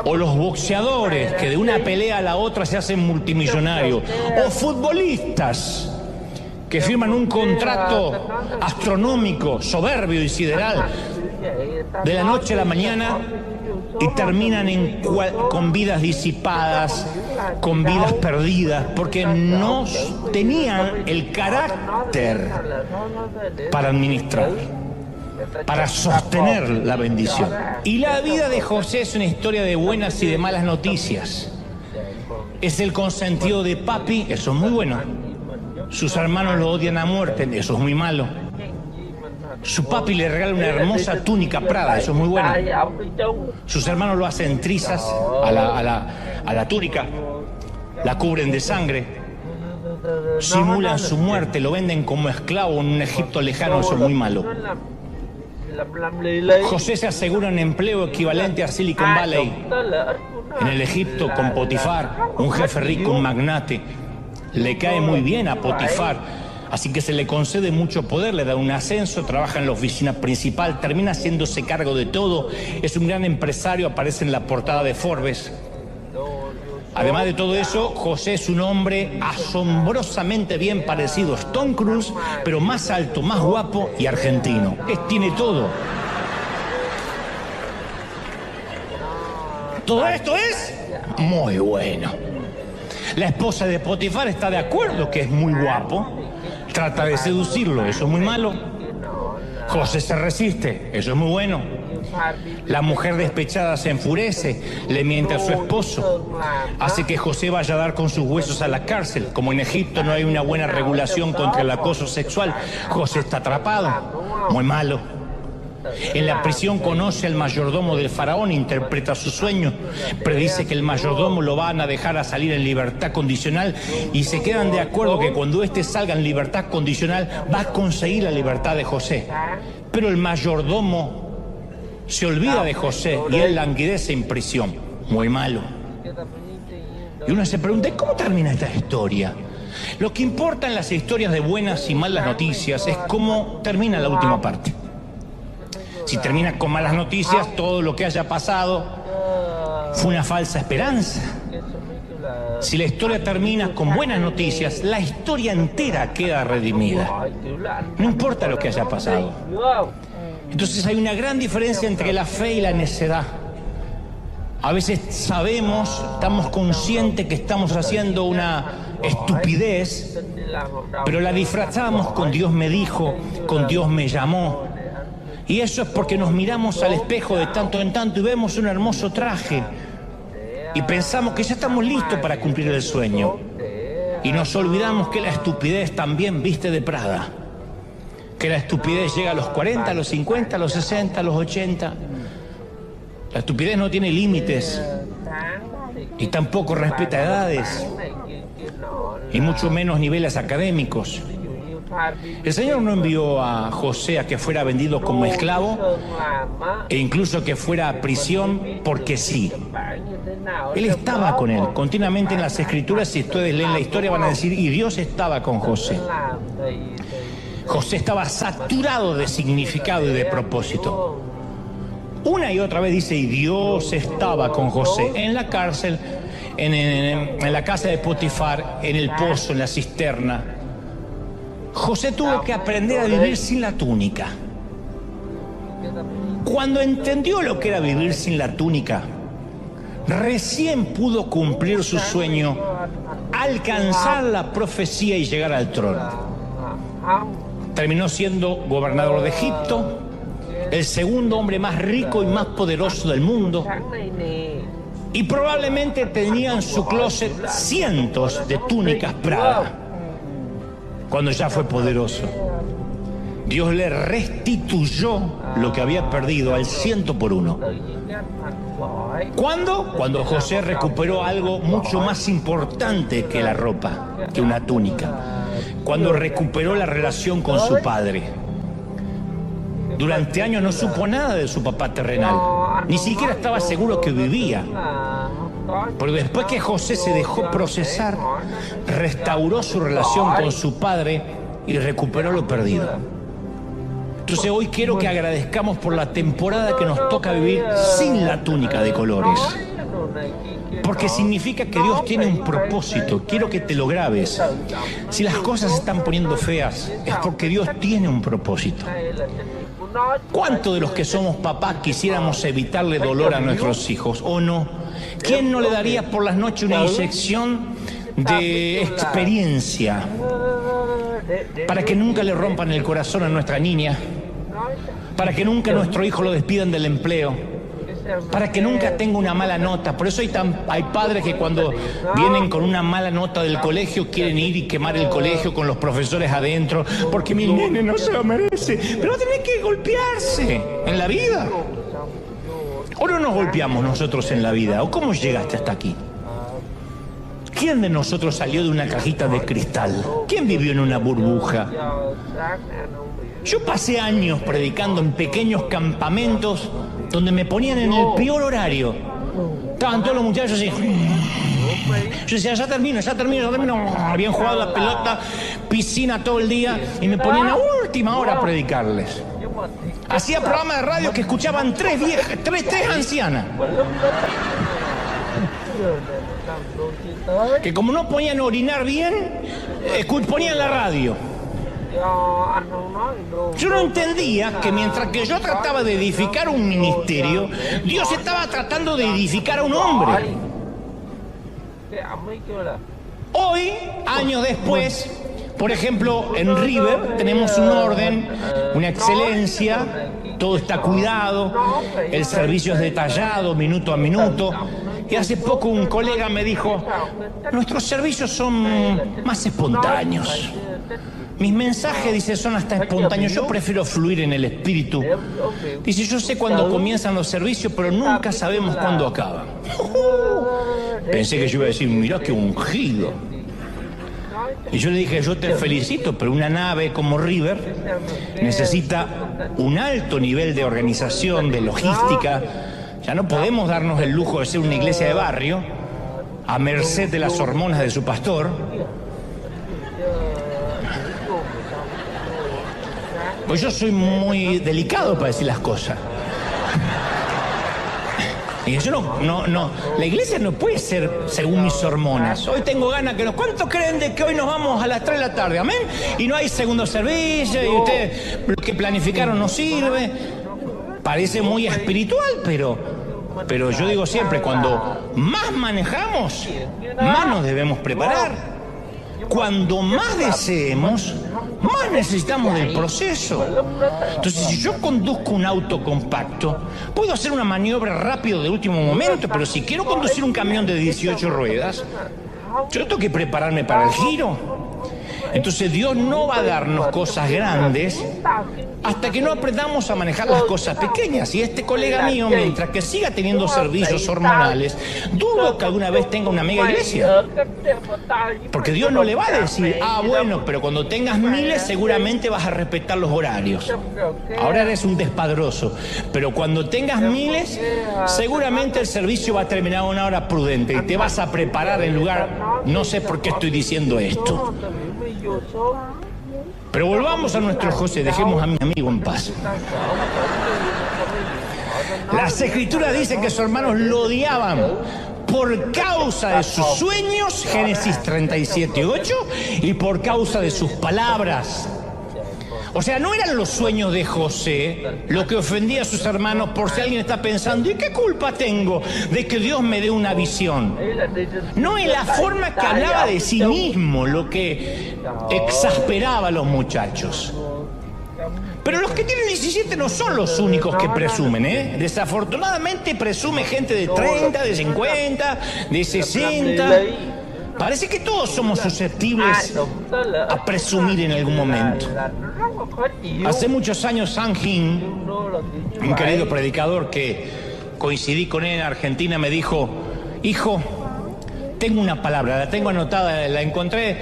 A: O los boxeadores que de una pelea a la otra se hacen multimillonarios. O futbolistas que firman un contrato astronómico, soberbio y sideral de la noche a la mañana y terminan con vidas disipadas, con vidas perdidas, porque no tenían el carácter para administrar, para sostener la bendición. Y la vida de José es una historia de buenas y de malas noticias. Es el consentido de papi, eso es muy bueno. Sus hermanos lo odian a muerte, eso es muy malo. Su papi le regala una hermosa túnica Prada, eso es muy bueno. Sus hermanos lo hacen trizas a la túnica, la cubren de sangre, simulan su muerte, lo venden como esclavo en un Egipto lejano, eso es muy malo. José se asegura un empleo equivalente a Silicon Valley en el Egipto con Potifar, un jefe rico, un magnate. Le cae muy bien a Potifar. Así que se le concede mucho poder, le da un ascenso, trabaja en la oficina principal, termina haciéndose cargo de todo, es un gran empresario, aparece en la portada de Forbes. Además de todo eso, José es un hombre asombrosamente bien parecido a Tom Cruise, pero más alto, más guapo y argentino. Tiene todo. Todo esto es muy bueno. La esposa de Potifar está de acuerdo que es muy guapo. Trata de seducirlo, eso es muy malo. José se resiste, eso es muy bueno. La mujer despechada se enfurece, le miente a su esposo, hace que José vaya a dar con sus huesos a la cárcel. Como en Egipto no hay una buena regulación contra el acoso sexual, José está atrapado, muy malo. En la prisión conoce al mayordomo del faraón, interpreta su sueño, predice que el mayordomo lo van a dejar a salir en libertad condicional y se quedan de acuerdo que cuando éste salga en libertad condicional va a conseguir la libertad de José. Pero el mayordomo se olvida de José y él languidece en prisión. Muy malo. Y uno se pregunta, ¿cómo termina esta historia? Lo que importa en las historias de buenas y malas noticias es cómo termina la última parte. Si termina con malas noticias, todo lo que haya pasado fue una falsa esperanza. Si la historia termina con buenas noticias, la historia entera queda redimida. No importa lo que haya pasado. Entonces hay una gran diferencia entre la fe y la necedad. A veces sabemos, estamos conscientes que estamos haciendo una estupidez, pero la disfrazamos con Dios me dijo, con Dios me llamó. Y eso es porque nos miramos al espejo de tanto en tanto y vemos un hermoso traje y pensamos que ya estamos listos para cumplir el sueño. Y nos olvidamos que la estupidez también viste de Prada. Que la estupidez llega a los 40, a los 50, a los 60, a los 80. La estupidez no tiene límites y tampoco respeta edades. y mucho menos niveles académicos. El Señor no envió a José a que fuera vendido como esclavo e incluso que fuera a prisión porque sí. Él estaba con él. Continuamente en las Escrituras, si ustedes leen la historia, van a decir, y Dios estaba con José. José estaba saturado de significado y de propósito. Una y otra vez dice, y Dios estaba con José en la cárcel, en la casa de Potifar, en el pozo, en la cisterna. José tuvo que aprender a vivir sin la túnica. Cuando entendió lo que era vivir sin la túnica, recién pudo cumplir su sueño, alcanzar la profecía y llegar al trono. Terminó siendo gobernador de Egipto, el segundo hombre más rico y más poderoso del mundo, y probablemente tenía en su closet cientos de túnicas Prada. Cuando ya fue poderoso, Dios le restituyó lo que había perdido al 100%. ¿Cuándo? Cuando José recuperó algo mucho más importante que la ropa, que una túnica. Cuando recuperó la relación con su padre. Durante años no supo nada de su papá terrenal. Ni siquiera estaba seguro que vivía. Pero después que José se dejó procesar, restauró su relación con su padre y recuperó lo perdido. Entonces hoy quiero que agradezcamos por la temporada que nos toca vivir sin la túnica de colores. Porque significa que Dios tiene un propósito. Quiero que te lo grabes. Si las cosas se están poniendo feas, es porque Dios tiene un propósito. ¿Cuántos de los que somos papás quisiéramos evitarle dolor a nuestros hijos o no? ¿Quién no le daría por las noches una inyección de experiencia para que nunca le rompan el corazón a nuestra niña? Para que nunca nuestro hijo lo despidan del empleo, para que nunca tenga una mala nota. Por eso hay padres que cuando vienen con una mala nota del colegio quieren ir y quemar el colegio con los profesores adentro, porque mi nene no se lo merece. Pero tiene que golpearse en la vida. ¿O no nos golpeamos nosotros en la vida? ¿O cómo llegaste hasta aquí? ¿Quién de nosotros salió de una cajita de cristal? ¿Quién vivió en una burbuja? Yo pasé años predicando en pequeños campamentos donde me ponían en el peor horario. Estaban todos los muchachos así. Yo decía, ya termino. Habían jugado la pelota, piscina todo el día y me ponían a última hora a predicarles. Hacía programas de radio que escuchaban tres ancianas. Que como no podían orinar bien, ponían la radio. Yo no entendía que mientras que yo trataba de edificar un ministerio, Dios estaba tratando de edificar a un hombre. Hoy, años después, por ejemplo, en River tenemos un orden, una excelencia, todo está cuidado, el servicio es detallado, minuto a minuto. Y hace poco un colega me dijo, nuestros servicios son más espontáneos. Mis mensajes, dice, son hasta espontáneos. Yo prefiero fluir en el espíritu. Dice, yo sé cuándo comienzan los servicios, pero nunca sabemos cuándo acaban. Pensé que yo iba a decir, mirá qué ungido. Y yo le dije, yo te felicito, pero una nave como River necesita un alto nivel de organización, de logística. Ya no podemos darnos el lujo de ser una iglesia de barrio a merced de las hormonas de su pastor. Pues yo soy muy delicado para decir las cosas. Y yo no, la iglesia no puede ser según mis hormonas. Hoy tengo ganas que ¿cuántos creen de que hoy nos vamos a las 3 de la tarde? Amén. Y no hay segundo servicio y ustedes lo que planificaron no sirve. Parece muy espiritual, pero yo digo siempre, cuando más manejamos, más nos debemos preparar. Cuando más deseemos, más necesitamos del proceso. Entonces, si yo conduzco un auto compacto, puedo hacer una maniobra rápido de último momento, pero si quiero conducir un camión de 18 ruedas, yo tengo que prepararme para el giro. Entonces Dios no va a darnos cosas grandes hasta que no aprendamos a manejar las cosas pequeñas. Y este colega mío, mientras que siga teniendo servicios hormonales, dudo que alguna vez tenga una mega iglesia. Porque Dios no le va a decir, bueno, pero cuando tengas miles seguramente vas a respetar los horarios. Ahora eres un despadroso, pero cuando tengas miles, seguramente el servicio va a terminar a una hora prudente y te vas a preparar en lugar. No sé por qué estoy diciendo esto. Pero volvamos a nuestro José, dejemos a mi amigo en paz. Las Escrituras dicen que sus hermanos lo odiaban por causa de sus sueños, Génesis 37:8, y por causa de sus palabras. O sea, no eran los sueños de José lo que ofendía a sus hermanos, por si alguien está pensando, ¿y qué culpa tengo de que Dios me dé una visión? No, es la forma que hablaba de sí mismo lo que exasperaba a los muchachos. Pero los que tienen 17 no son los únicos que presumen, ¿eh? Desafortunadamente presume gente de 30, de 50, de 60... Parece que todos somos susceptibles a presumir en algún momento. Hace muchos años, San Gin, un querido predicador que coincidí con él en Argentina, me dijo, hijo, tengo una palabra, la tengo anotada, la encontré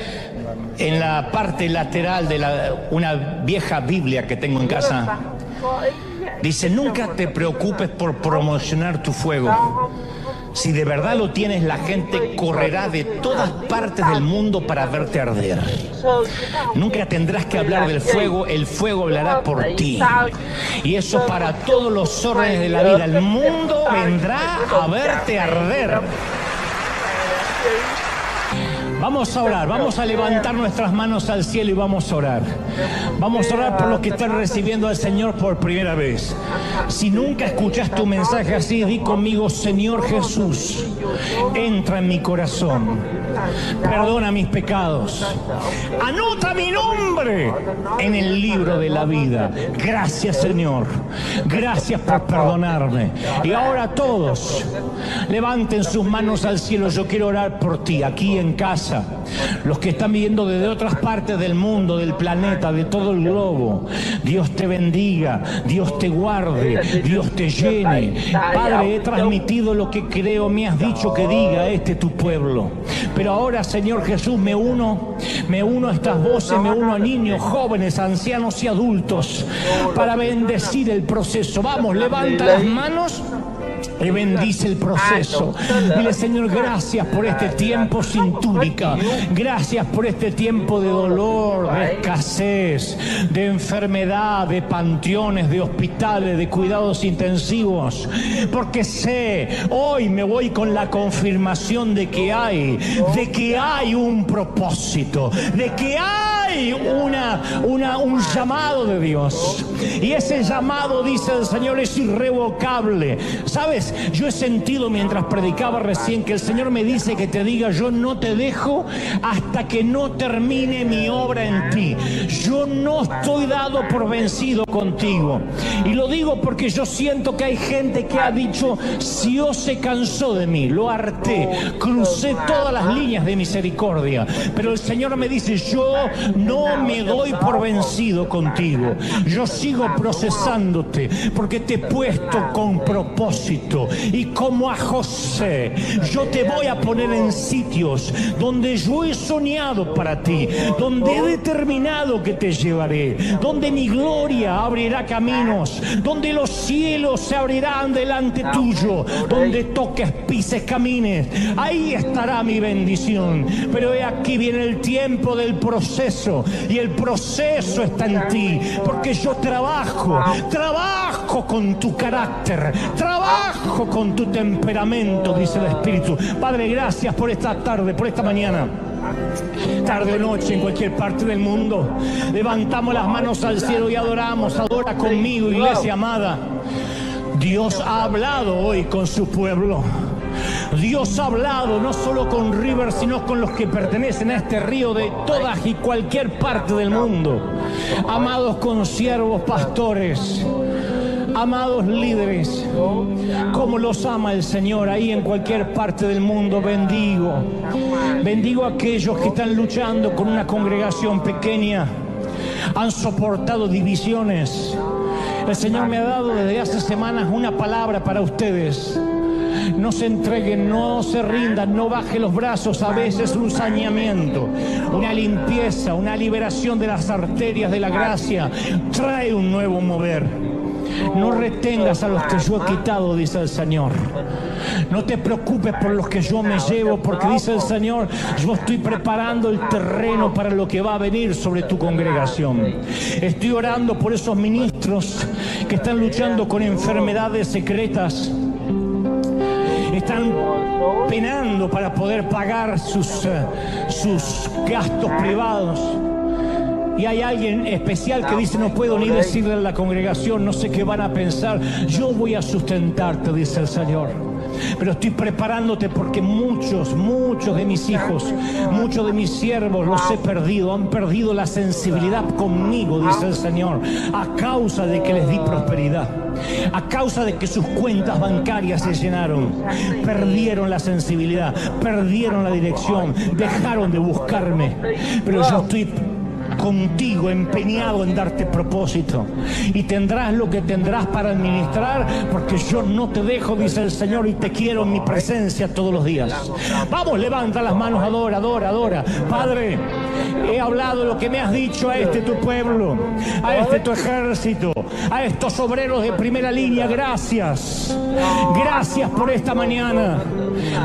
A: en la parte lateral de una vieja Biblia que tengo en casa. Dice, nunca te preocupes por promocionar tu fuego. Si de verdad lo tienes, la gente correrá de todas partes del mundo para verte arder. Nunca tendrás que hablar del fuego, el fuego hablará por ti. Y eso para todos los órdenes de la vida. El mundo vendrá a verte arder. Vamos a orar, vamos a levantar nuestras manos al cielo y vamos a orar. Vamos a orar por los que están recibiendo al Señor por primera vez. Si nunca escuchaste un mensaje así, di conmigo, Señor Jesús, entra en mi corazón, perdona mis pecados, anota mi nombre en el libro de la vida. Gracias, Señor, gracias por perdonarme. Y ahora todos levanten sus manos al cielo. Yo quiero orar por ti, aquí en casa. Los que están viviendo desde otras partes del mundo, del planeta, de todo el globo, Dios te bendiga, Dios te guarde, Dios te llene. Padre, he transmitido lo que creo me has dicho que diga tu pueblo. Pero ahora, Señor Jesús, me uno a estas voces, me uno a niños, jóvenes, ancianos y adultos para bendecir el proceso. Vamos, levanta las manos y bendice el proceso. Dile, Señor, gracias por este tiempo sin túnica. Gracias por este tiempo de dolor, de escasez, de enfermedad, de panteones, de hospitales, de cuidados intensivos. Porque sé, hoy me voy con la confirmación de que hay un propósito, de que hay un llamado de Dios. Y ese llamado, dice el Señor, es irrevocable. ¿Sabes? Yo he sentido mientras predicaba recién que el Señor me dice que te diga, yo no te dejo hasta que no termine mi obra en ti. Yo no estoy dado por vencido contigo. Y lo digo porque yo siento que hay gente que ha dicho, Dios se cansó de mí, lo harté, crucé todas las líneas de misericordia. Pero el Señor me dice, yo no me doy por vencido contigo. Yo sigo procesándote porque te he puesto con propósito. Y como a José, yo te voy a poner en sitios donde yo he soñado para ti, donde he determinado que te llevaré, donde mi gloria abrirá caminos, donde los cielos se abrirán delante tuyo, donde toques, pises, camines. Ahí estará mi bendición. Pero aquí viene el tiempo del proceso, y el proceso está en ti, porque yo trabajo con tu carácter, trabajo con tu temperamento, dice el Espíritu. Padre, gracias por esta tarde, por esta mañana, tarde o noche, en cualquier parte del mundo. Levantamos las manos al cielo y adoramos. Adora conmigo, iglesia amada. Dios ha hablado hoy con su pueblo. Dios ha hablado no solo con River, sino con los que pertenecen a este río de todas y cualquier parte del mundo. Amados consiervos pastores, Amados líderes, como los ama el Señor ahí en cualquier parte del mundo, bendigo a aquellos que están luchando con una congregación pequeña, han soportado divisiones. El Señor me ha dado desde hace semanas una palabra para ustedes. No se entreguen, no se rindan, no bajen los brazos. A veces un saneamiento, una limpieza, una liberación de las arterias de la gracia trae un nuevo mover. No retengas a los que yo he quitado, dice el Señor. No te preocupes por los que yo me llevo, porque dice el Señor, yo estoy preparando el terreno para lo que va a venir sobre tu congregación. Estoy orando por esos ministros que están luchando con enfermedades secretas. Están penando para poder pagar sus gastos privados. Y hay alguien especial que dice, no puedo ni decirle a la congregación, no sé qué van a pensar. Yo voy a sustentarte, dice el Señor. Pero estoy preparándote porque muchos de mis hijos, muchos de mis siervos los he perdido. Han perdido la sensibilidad conmigo, dice el Señor, a causa de que les di prosperidad. A causa de que sus cuentas bancarias se llenaron. Perdieron la sensibilidad, perdieron la dirección, dejaron de buscarme. Pero yo estoy contigo, empeñado en darte propósito, y tendrás lo que tendrás para administrar, porque yo no te dejo, dice el Señor, y te quiero en mi presencia todos los días. Vamos, levanta las manos, adora. Padre, he hablado lo que me has dicho a este tu pueblo, a este tu ejército, a estos obreros de primera línea. Gracias por esta mañana.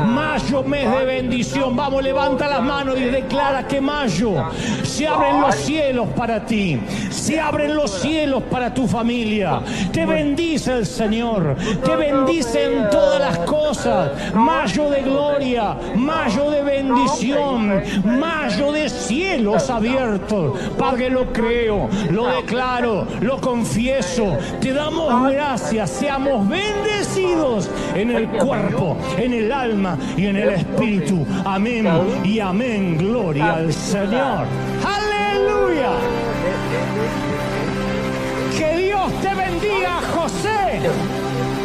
A: Mayo, mes de bendición. Vamos, levanta las manos y declara que mayo se abren los cielos para ti, se abren los cielos para tu familia. Te bendice el Señor, te bendice en todas las cosas. Mayo de gloria, mayo de bendición, mayo de cielos abiertos. Padre, lo creo, lo declaro, lo confieso. Te damos gracias. Seamos bendecidos en el cuerpo, en el alma y en el espíritu. Amén y amén. Gloria al Señor. ¡Aleluya! Que Dios te bendiga, José.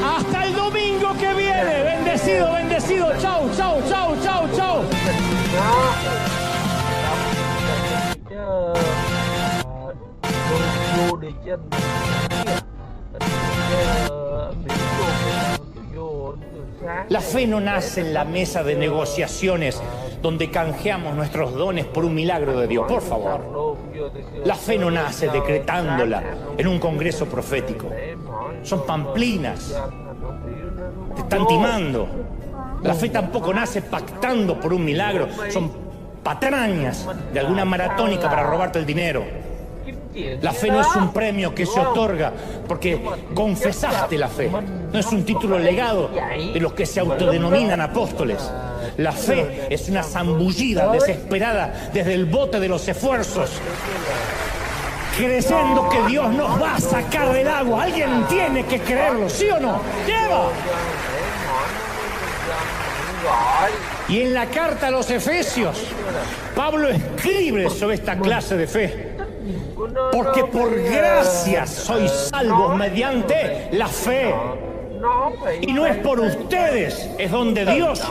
A: Hasta el domingo que viene. Bendecido. Chau. La fe no nace en la mesa de negociaciones donde canjeamos nuestros dones por un milagro de Dios, por favor. La fe no nace decretándola en un congreso profético. Son pamplinas, te están timando. La fe tampoco nace pactando por un milagro. Son patrañas de alguna maratónica para robarte el dinero. La fe no es un premio que se otorga porque confesaste la fe. No es un título legado de los que se autodenominan apóstoles. La fe es una zambullida desesperada desde el bote de los esfuerzos, creyendo que Dios nos va a sacar del agua. Alguien tiene que creerlo, ¿sí o no? ¡Lleva! Y en la carta a los Efesios, Pablo escribe sobre esta clase de fe. Porque por gracia sois salvos mediante la fe. Y no es por ustedes, es donde Dios.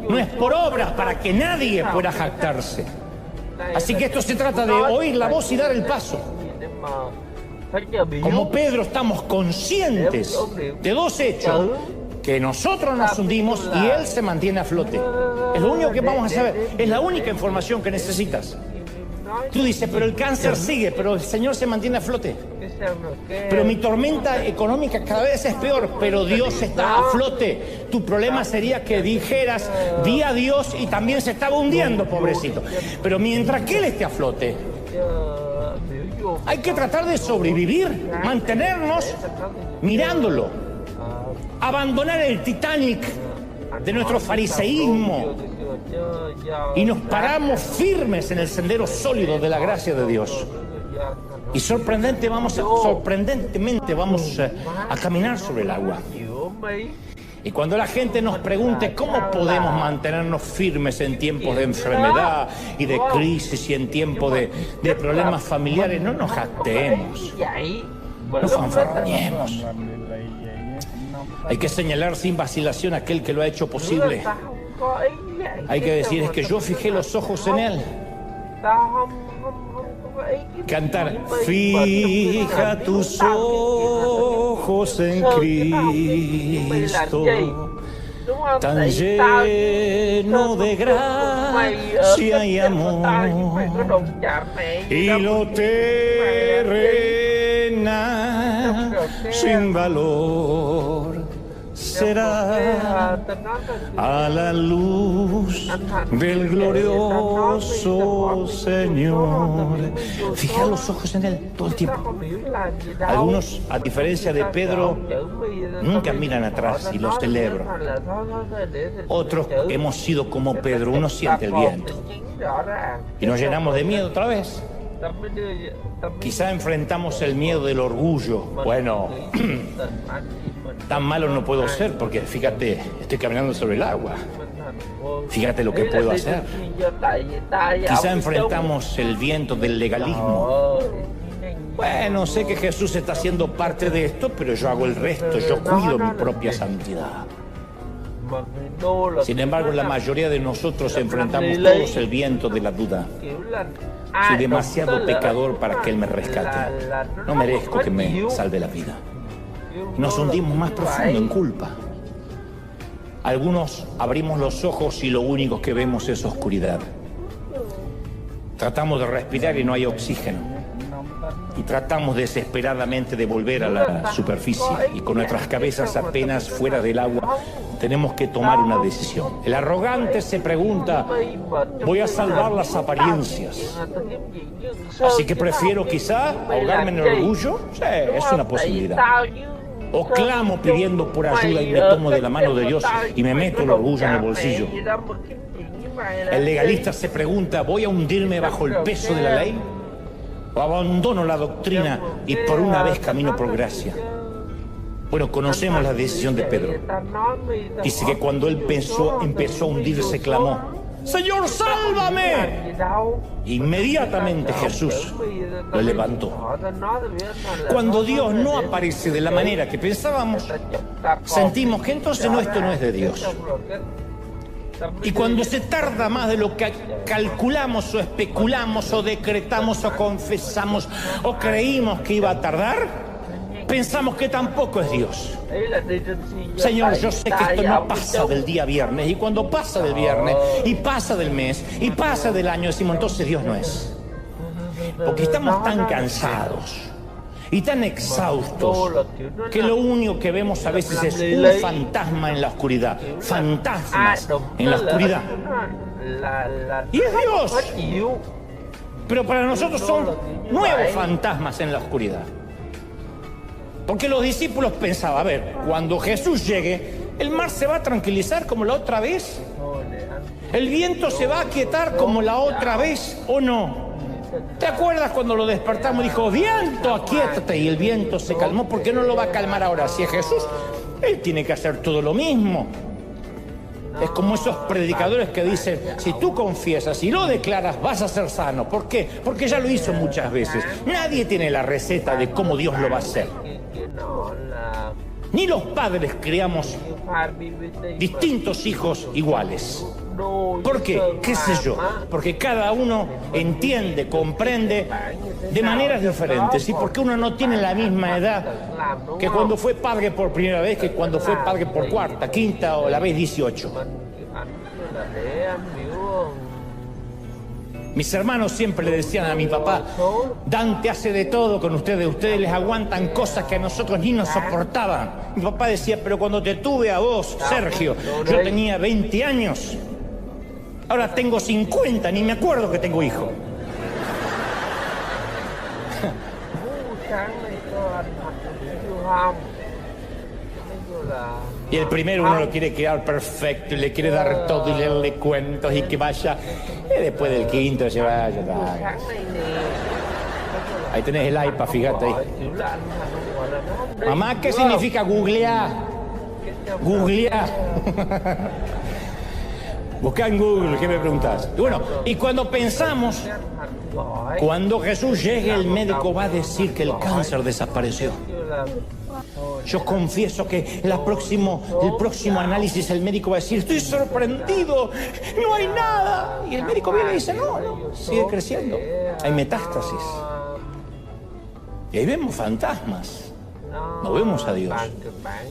A: No es por obras para que nadie pueda jactarse. Así que esto se trata de oír la voz y dar el paso. Como Pedro estamos conscientes de dos hechos: que nosotros nos hundimos y él se mantiene a flote. Es lo único que vamos a saber. Es la única información que necesitas. Tú dices, pero el cáncer sigue, pero el Señor se mantiene a flote. Pero mi tormenta económica cada vez es peor, pero Dios está a flote. Tu problema sería que dijeras, vi a Dios y también se estaba hundiendo, pobrecito. Pero mientras que Él esté a flote, hay que tratar de sobrevivir, mantenernos mirándolo. Abandonar el Titanic de nuestro fariseísmo y nos paramos firmes en el sendero sólido de la gracia de Dios. Y sorprendentemente vamos a caminar sobre el agua. Y cuando la gente nos pregunte cómo podemos mantenernos firmes en tiempos de enfermedad y de crisis y en tiempos de problemas familiares, no nos jactemos, no fanfarroñemos. Hay que señalar sin vacilación a aquel que lo ha hecho posible. Hay que decir, es que yo fijé los ojos en él. Cantar, fija tus ojos en Cristo, tan lleno de gracia y amor, y lo terrenal sin valor será a la luz del glorioso Señor. Fija los ojos en Él todo el tiempo. Algunos, a diferencia de Pedro, nunca miran atrás y los celebran. Otros hemos sido como Pedro, uno siente el viento y nos llenamos de miedo otra vez. Quizá enfrentamos el miedo del orgullo. Bueno, tan malo no puedo ser porque fíjate, estoy caminando sobre el agua. Fíjate lo que puedo hacer. Quizá enfrentamos el viento del legalismo. Bueno, sé que Jesús está haciendo parte de esto, pero yo hago el resto, yo cuido mi propia santidad. Sin embargo, la mayoría de nosotros enfrentamos todos el viento de la duda. Soy demasiado pecador para que Él me rescate. No merezco que me salve la vida. Nos hundimos más profundo en culpa. Algunos abrimos los ojos y lo único que vemos es oscuridad. Tratamos de respirar y no hay oxígeno. Y tratamos desesperadamente de volver a la superficie. Y con nuestras cabezas apenas fuera del agua, tenemos que tomar una decisión. El arrogante se pregunta, voy a salvar las apariencias. Así que prefiero quizá ahogarme en el orgullo. Sí, es una posibilidad. O clamo pidiendo por ayuda y me tomo de la mano de Dios y me meto el orgullo en el bolsillo. El legalista se pregunta, ¿voy a hundirme bajo el peso de la ley? ¿O abandono la doctrina y por una vez camino por gracia? Bueno, conocemos la decisión de Pedro. Dice que cuando él empezó a hundirse, clamó, ¡Señor, sálvame! Inmediatamente Jesús lo levantó. Cuando Dios no aparece de la manera que pensábamos, sentimos que entonces esto no es de Dios. Y cuando se tarda más de lo que calculamos o especulamos o decretamos o confesamos o creímos que iba a tardar, pensamos que tampoco es Dios. Señor, yo sé que esto no pasa del día viernes, y cuando pasa del viernes y pasa del mes y pasa del año, decimos entonces Dios no es. Porque estamos tan cansados y tan exhaustos que lo único que vemos a veces es un fantasma en la oscuridad. Fantasmas en la oscuridad. Y es Dios. Pero para nosotros son nuevos fantasmas en la oscuridad. Porque los discípulos pensaban, a ver, cuando Jesús llegue, el mar se va a tranquilizar como la otra vez. El viento se va a aquietar como la otra vez, ¿o no? ¿Te acuerdas cuando lo despertamos? Dijo, viento, aquíétate. Y el viento se calmó. ¿Por qué no lo va a calmar ahora? Si es Jesús, Él tiene que hacer todo lo mismo. Es como esos predicadores que dicen, si tú confiesas y lo declaras, vas a ser sano. ¿Por qué? Porque ya lo hizo muchas veces. Nadie tiene la receta de cómo Dios lo va a hacer. Ni los padres creamos distintos hijos iguales. ¿Por qué? ¿Qué sé yo? Porque cada uno entiende, comprende de maneras diferentes. Y porque uno no tiene la misma edad que cuando fue padre por primera vez, que cuando fue padre por cuarta, quinta o la vez 18. Mis hermanos siempre le decían a mi papá, Dante hace de todo con ustedes les aguantan cosas que a nosotros ni nos soportaban. Mi papá decía, pero cuando te tuve a vos, Sergio, yo tenía 20 años. Ahora tengo 50, ni me acuerdo que tengo hijo. Y el primero uno lo quiere quedar perfecto y le quiere dar todo y leerle cuentos y que vaya. Y después del quinto se vaya. Ahí tenés el iPad, fíjate ahí. Mamá, ¿qué significa googlear? Googlear. Busca en Google, ¿qué me preguntás? Y bueno, y cuando pensamos, cuando Jesús llegue, el médico va a decir que el cáncer desapareció. Yo confieso que el próximo análisis el médico va a decir, estoy sorprendido, no hay nada. Y el médico viene y dice, no, sigue creciendo, hay metástasis. Y ahí vemos fantasmas. No vemos a Dios.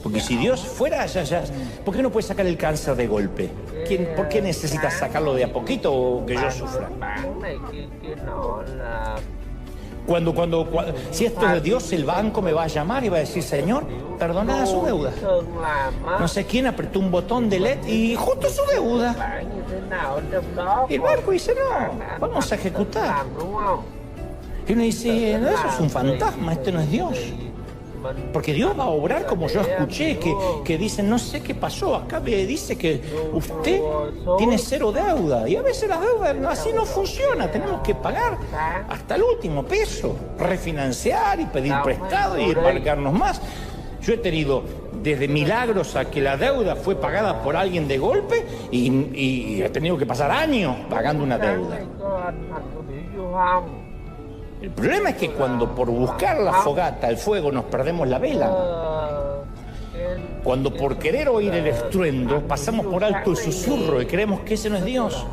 A: Porque si Dios fuera allá, ¿por qué no puede sacar el cáncer de golpe? ¿Por qué necesita sacarlo de a poquito o que yo sufra? Si esto es de Dios, el banco me va a llamar y va a decir, Señor, perdona su deuda. No sé quién apretó un botón de LED y justo su deuda. Y el banco dice, no, vamos a ejecutar. Y uno dice, no, eso es un fantasma, este no es Dios. Porque Dios va a obrar como yo escuché, que dicen, no sé qué pasó, acá me dice que usted tiene 0 deuda. Y a veces las deudas así no funciona, tenemos que pagar hasta el último peso, refinanciar y pedir prestado y embarcarnos más. Yo he tenido desde milagros a que la deuda fue pagada por alguien de golpe y he tenido que pasar años pagando una deuda. El problema es que cuando por buscar la fogata, el fuego, nos perdemos la vela. Cuando por querer oír el estruendo pasamos por alto el susurro y creemos que ese no es Dios.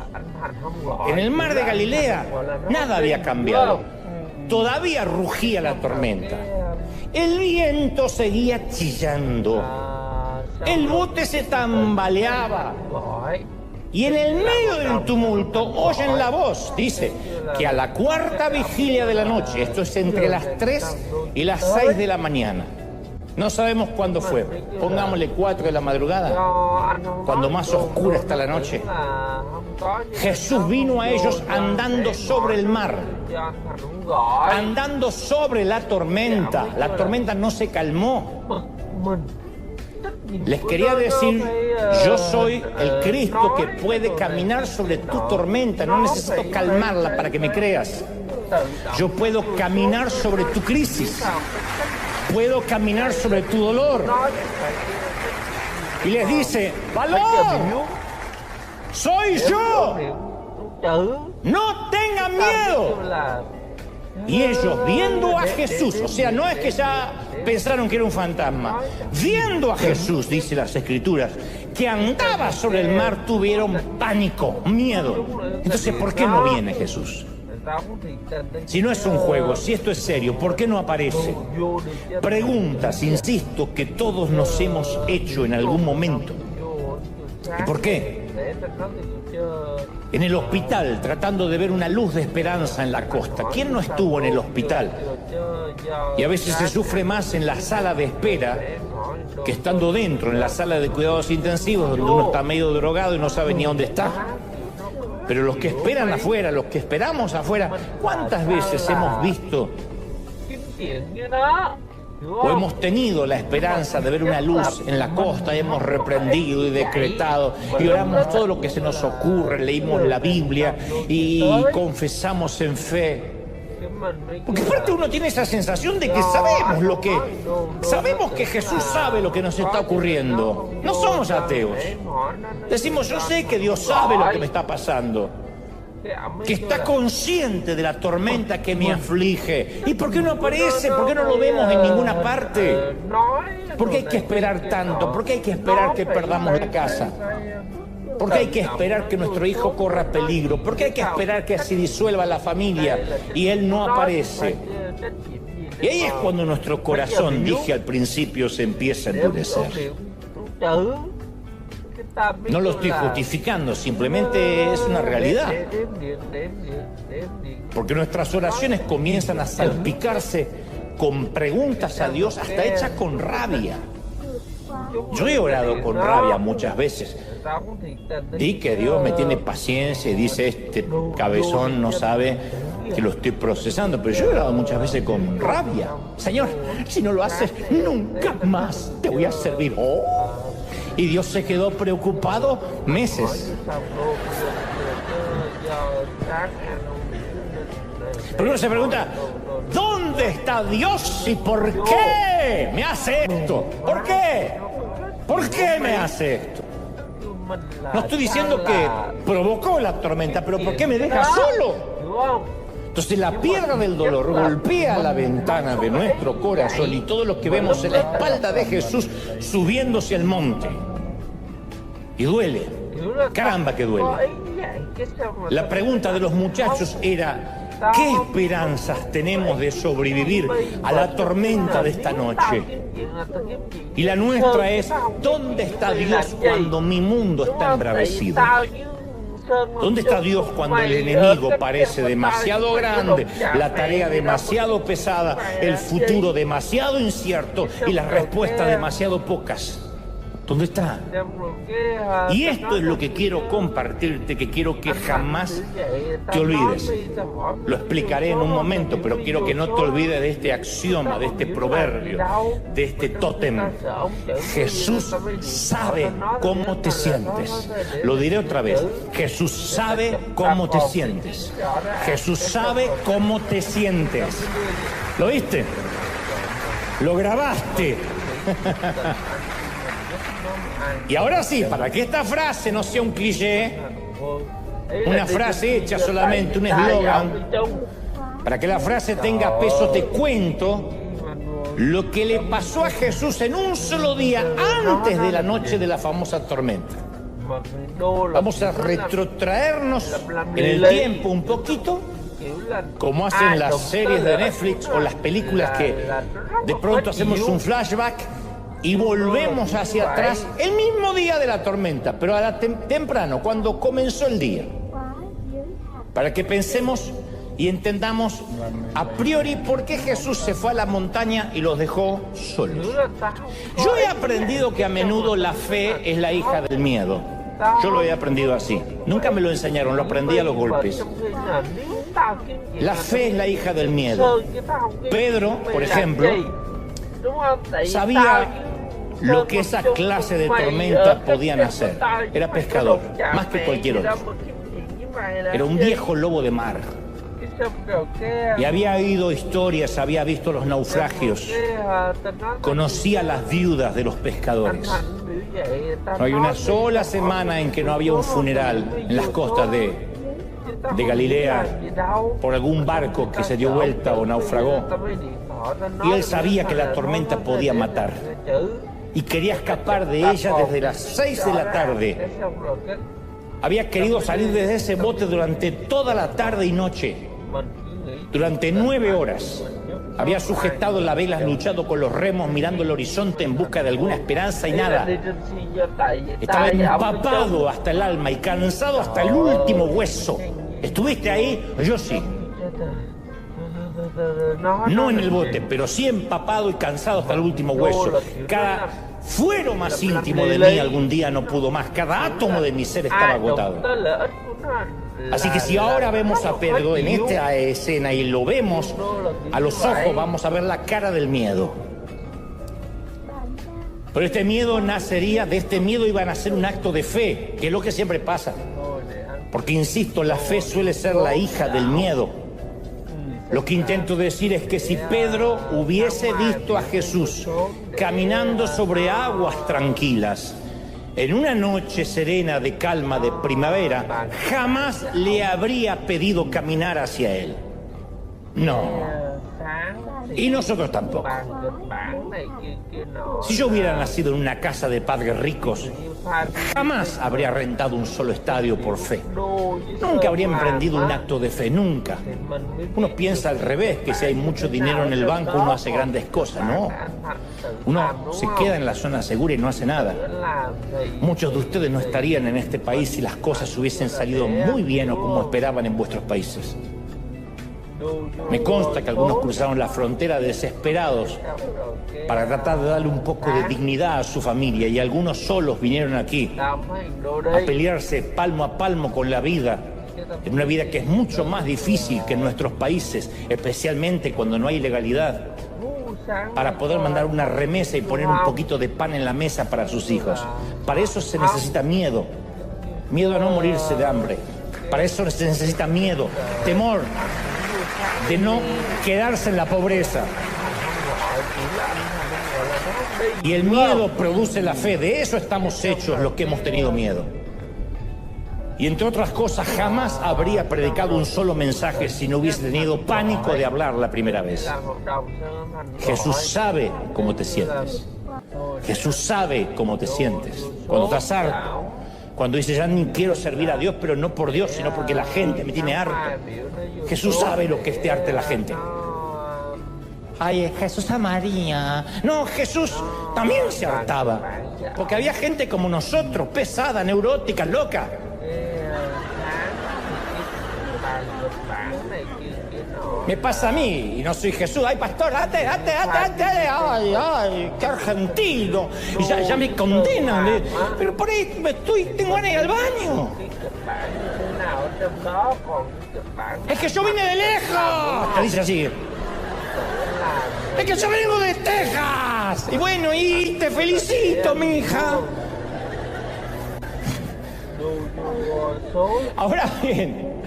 A: En el mar de Galilea nada había cambiado. Todavía rugía la tormenta. El viento seguía chillando. El bote se tambaleaba. Y en el medio del tumulto oyen la voz, dice, que a la 4ª vigilia de la noche, esto es entre las 3 y las 6 de la mañana, no sabemos cuándo fue, pongámosle 4 de la madrugada, cuando más oscura está la noche, Jesús vino a ellos andando sobre el mar, andando sobre la tormenta no se calmó. Les quería decir, yo soy el Cristo que puede caminar sobre tu tormenta, no necesito calmarla para que me creas. Yo puedo caminar sobre tu crisis, puedo caminar sobre tu dolor. Y les dice, ¡valor! ¡Soy yo! ¡No tengan miedo! Y ellos, viendo a Jesús, o sea, no es que ya pensaron que era un fantasma, viendo a Jesús, dice las Escrituras, que andaba sobre el mar, tuvieron pánico, miedo. Entonces, ¿por qué no viene Jesús? Si no es un juego, si esto es serio, ¿por qué no aparece? Preguntas, insisto, que todos nos hemos hecho en algún momento. ¿Y por qué? En el hospital, tratando de ver una luz de esperanza en la costa. ¿Quién no estuvo en el hospital? Y a veces se sufre más en la sala de espera que estando dentro, en la sala de cuidados intensivos, donde uno está medio drogado y no sabe ni dónde está. Pero los que esperan afuera, los que esperamos afuera, ¿cuántas veces hemos visto o hemos tenido la esperanza de ver una luz en la costa? Hemos reprendido y decretado y oramos todo lo que se nos ocurre, leímos la Biblia y confesamos en fe. Porque aparte uno tiene esa sensación de que sabemos que Jesús sabe lo que nos está ocurriendo. No somos ateos. Decimos, yo sé que Dios sabe lo que me está pasando, que está consciente de la tormenta que me aflige. ¿Y por qué no aparece? ¿Por qué no lo vemos en ninguna parte? ¿Por qué hay que esperar tanto? ¿Por qué hay que esperar que perdamos la casa? ¿Por qué hay que esperar que nuestro hijo corra peligro? ¿Por qué hay que esperar que se disuelva la familia y él no aparece? Y ahí es cuando nuestro corazón, dije al principio, se empieza a endurecer. No lo estoy justificando, simplemente es una realidad. Porque nuestras oraciones comienzan a salpicarse con preguntas a Dios, hasta hechas con rabia. Yo he orado con rabia muchas veces. Y que Dios me tiene paciencia y dice, este cabezón no sabe que lo estoy procesando. Pero yo he orado muchas veces con rabia. Señor, si no lo haces, nunca más te voy a servir. Y Dios se quedó preocupado meses. Pero uno se pregunta, ¿dónde está Dios y por qué me hace esto? ¿Por qué? ¿Por qué me hace esto? No estoy diciendo que provocó la tormenta, pero ¿por qué me deja solo? Entonces la piedra del dolor golpea la ventana de nuestro corazón y todo lo que vemos en la espalda de Jesús subiéndose al monte. Y duele. Caramba que duele. La pregunta de los muchachos era: ¿qué esperanzas tenemos de sobrevivir a la tormenta de esta noche? Y la nuestra es: ¿dónde está Dios cuando mi mundo está embravecido? ¿Dónde está Dios cuando el enemigo parece demasiado grande, la tarea demasiado pesada, el futuro demasiado incierto y las respuestas demasiado pocas? ¿Dónde está? Y esto es lo que quiero compartirte, que quiero que jamás te olvides. Lo explicaré en un momento, pero quiero que no te olvides de este axioma, de este proverbio, de este tótem. Jesús sabe cómo te sientes. Lo diré otra vez. Jesús sabe cómo te sientes. Jesús sabe cómo te sientes. ¿Lo viste? ¿Lo grabaste? Y ahora sí, para que esta frase no sea un cliché, una frase hecha solamente, un eslogan, para que la frase tenga peso, te cuento lo que le pasó a Jesús en un solo día antes de la noche de la famosa tormenta. Vamos a retrotraernos en el tiempo un poquito, como hacen las series de Netflix o las películas que de pronto hacemos un flashback y volvemos hacia atrás el mismo día de la tormenta, pero temprano, cuando comenzó el día, para que pensemos y entendamos a priori por qué Jesús se fue a la montaña y los dejó solos. Yo he aprendido que a menudo la fe es la hija del miedo. Yo lo he aprendido así. Nunca me lo enseñaron, lo aprendí a los golpes. La fe es la hija del miedo. Pedro, por ejemplo, sabía lo que esa clase de tormenta podían hacer. Era pescador, más que cualquier otro. Era un viejo lobo de mar. Y había oído historias, había visto los naufragios. Conocía las viudas de los pescadores. No hay una sola semana en que no había un funeral en las costas de Galilea por algún barco que se dio vuelta o naufragó. Y él sabía que la tormenta podía matar. Y quería escapar de ella desde las 6 de la tarde. Había querido salir desde ese bote durante toda la tarde y noche. Durante 9 horas. Había sujetado la vela, luchado con los remos, mirando el horizonte en busca de alguna esperanza y nada. Estaba empapado hasta el alma y cansado hasta el último hueso. ¿Estuviste ahí? Yo sí. No en el bote, pero sí empapado y cansado hasta el último hueso. Cada fuero más íntimo de mí algún día no pudo más. Cada átomo de mi ser estaba agotado. Así que si ahora vemos a Pedro en esta escena y lo vemos a los ojos, vamos a ver la cara del miedo. Pero este miedo nacería, de este miedo iba a nacer un acto de fe, que es lo que siempre pasa. Porque, insisto, la fe suele ser la hija del miedo. Lo que intento decir es que si Pedro hubiese visto a Jesús caminando sobre aguas tranquilas, en una noche serena de calma de primavera, jamás le habría pedido caminar hacia él. No. Y nosotros tampoco. Si yo hubiera nacido en una casa de padres ricos, jamás habría rentado un solo estadio por fe. Nunca habría emprendido un acto de fe, nunca. Uno piensa al revés, que si hay mucho dinero en el banco uno hace grandes cosas, no. Uno se queda en la zona segura y no hace nada. Muchos de ustedes no estarían en este país si las cosas hubiesen salido muy bien o como esperaban en vuestros países. Me consta que algunos cruzaron la frontera desesperados para tratar de darle un poco de dignidad a su familia, y algunos solos vinieron aquí a pelearse palmo a palmo con la vida, en una vida que es mucho más difícil que en nuestros países, especialmente cuando no hay legalidad, para poder mandar una remesa y poner un poquito de pan en la mesa para sus hijos. Para eso se necesita miedo, miedo a no morirse de hambre. Para eso se necesita miedo, temor de no quedarse en la pobreza. Y el miedo produce la fe. De eso estamos hechos los que hemos tenido miedo. Y entre otras cosas, jamás habría predicado un solo mensaje si no hubiese tenido pánico de hablar la primera vez. Jesús sabe cómo te sientes. Jesús sabe cómo te sientes. Cuando estás harto, cuando dices, ya ni quiero servir a Dios, pero no por Dios, sino porque la gente me tiene harto. Jesús sabe lo que es te arte la gente. Ay, Jesús a María. No, Jesús también se hartaba. Porque había gente como nosotros, pesada, neurótica, loca. Me pasa a mí y no soy Jesús. Ay, pastor, date. Ay, qué argentino. Y ya me condenan. Pero por ahí tengo ganas de ir al baño. Es que yo vine de lejos. Te dice así. Es que yo vengo de Texas. Y bueno, y te felicito, mija. Ahora bien,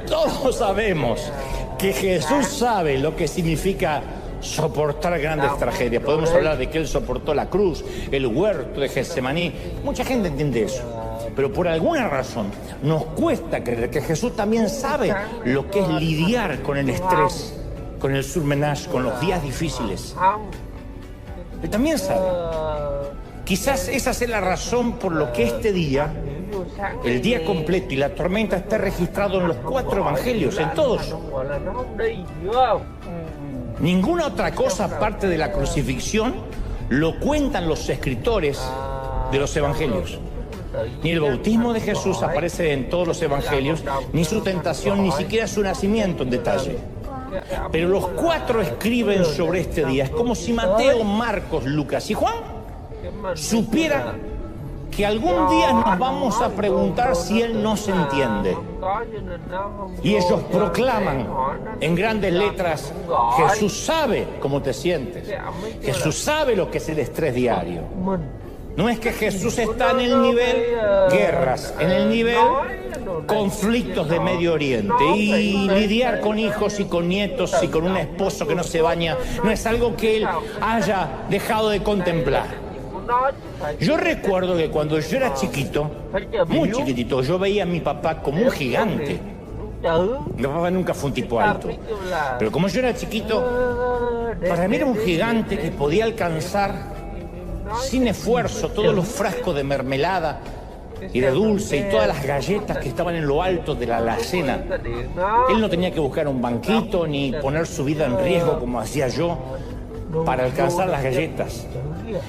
A: todos sabemos que Jesús sabe lo que significa soportar grandes tragedias. Podemos hablar de que Él soportó la cruz, el huerto de Getsemaní. Mucha gente entiende eso. Pero por alguna razón nos cuesta creer que Jesús también sabe lo que es lidiar con el estrés, con el surmenage, con los días difíciles. Él también sabe. Quizás esa sea la razón por lo que este día, el día completo y la tormenta está registrado en los 4 evangelios, en todos. Ninguna otra cosa aparte de la crucifixión lo cuentan los escritores de los evangelios. Ni el bautismo de Jesús aparece en todos los evangelios, ni su tentación, ni siquiera su nacimiento en detalle. Pero los 4 escriben sobre este día. Es como si Mateo, Marcos, Lucas y Juan supieran que algún día nos vamos a preguntar si Él nos entiende. Y ellos proclaman en grandes letras, Jesús sabe cómo te sientes. Jesús sabe lo que es el estrés diario. No es que Jesús está en el nivel guerras, en el nivel conflictos de Medio Oriente, y lidiar con hijos y con nietos y con un esposo que no se baña no es algo que Él haya dejado de contemplar. Yo recuerdo que cuando yo era chiquito, muy chiquitito, yo veía a mi papá como un gigante. Mi papá nunca fue un tipo alto, pero como yo era chiquito, para mí era un gigante que podía alcanzar sin esfuerzo todos los frascos de mermelada y de dulce y todas las galletas que estaban en lo alto de la alacena. Él no tenía que buscar un banquito ni poner su vida en riesgo como hacía yo para alcanzar las galletas.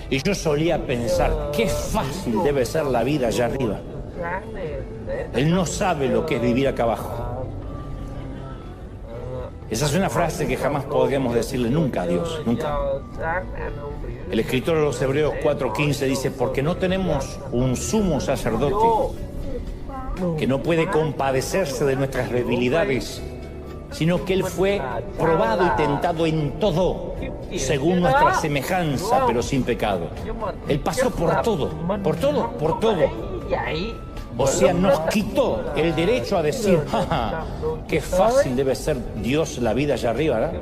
A: Y yo solía pensar, qué fácil debe ser la vida allá arriba. Él no sabe lo que es vivir acá abajo. Esa es una frase que jamás podremos decirle nunca a Dios, nunca. El escritor de los Hebreos 4:15 dice, porque no tenemos un sumo sacerdote que no puede compadecerse de nuestras debilidades, sino que Él fue probado y tentado en todo, según nuestra semejanza, pero sin pecado. Él pasó por todo, por todo, por todo. O sea, nos quitó el derecho a decir, qué fácil debe ser Dios la vida allá arriba, ¿verdad?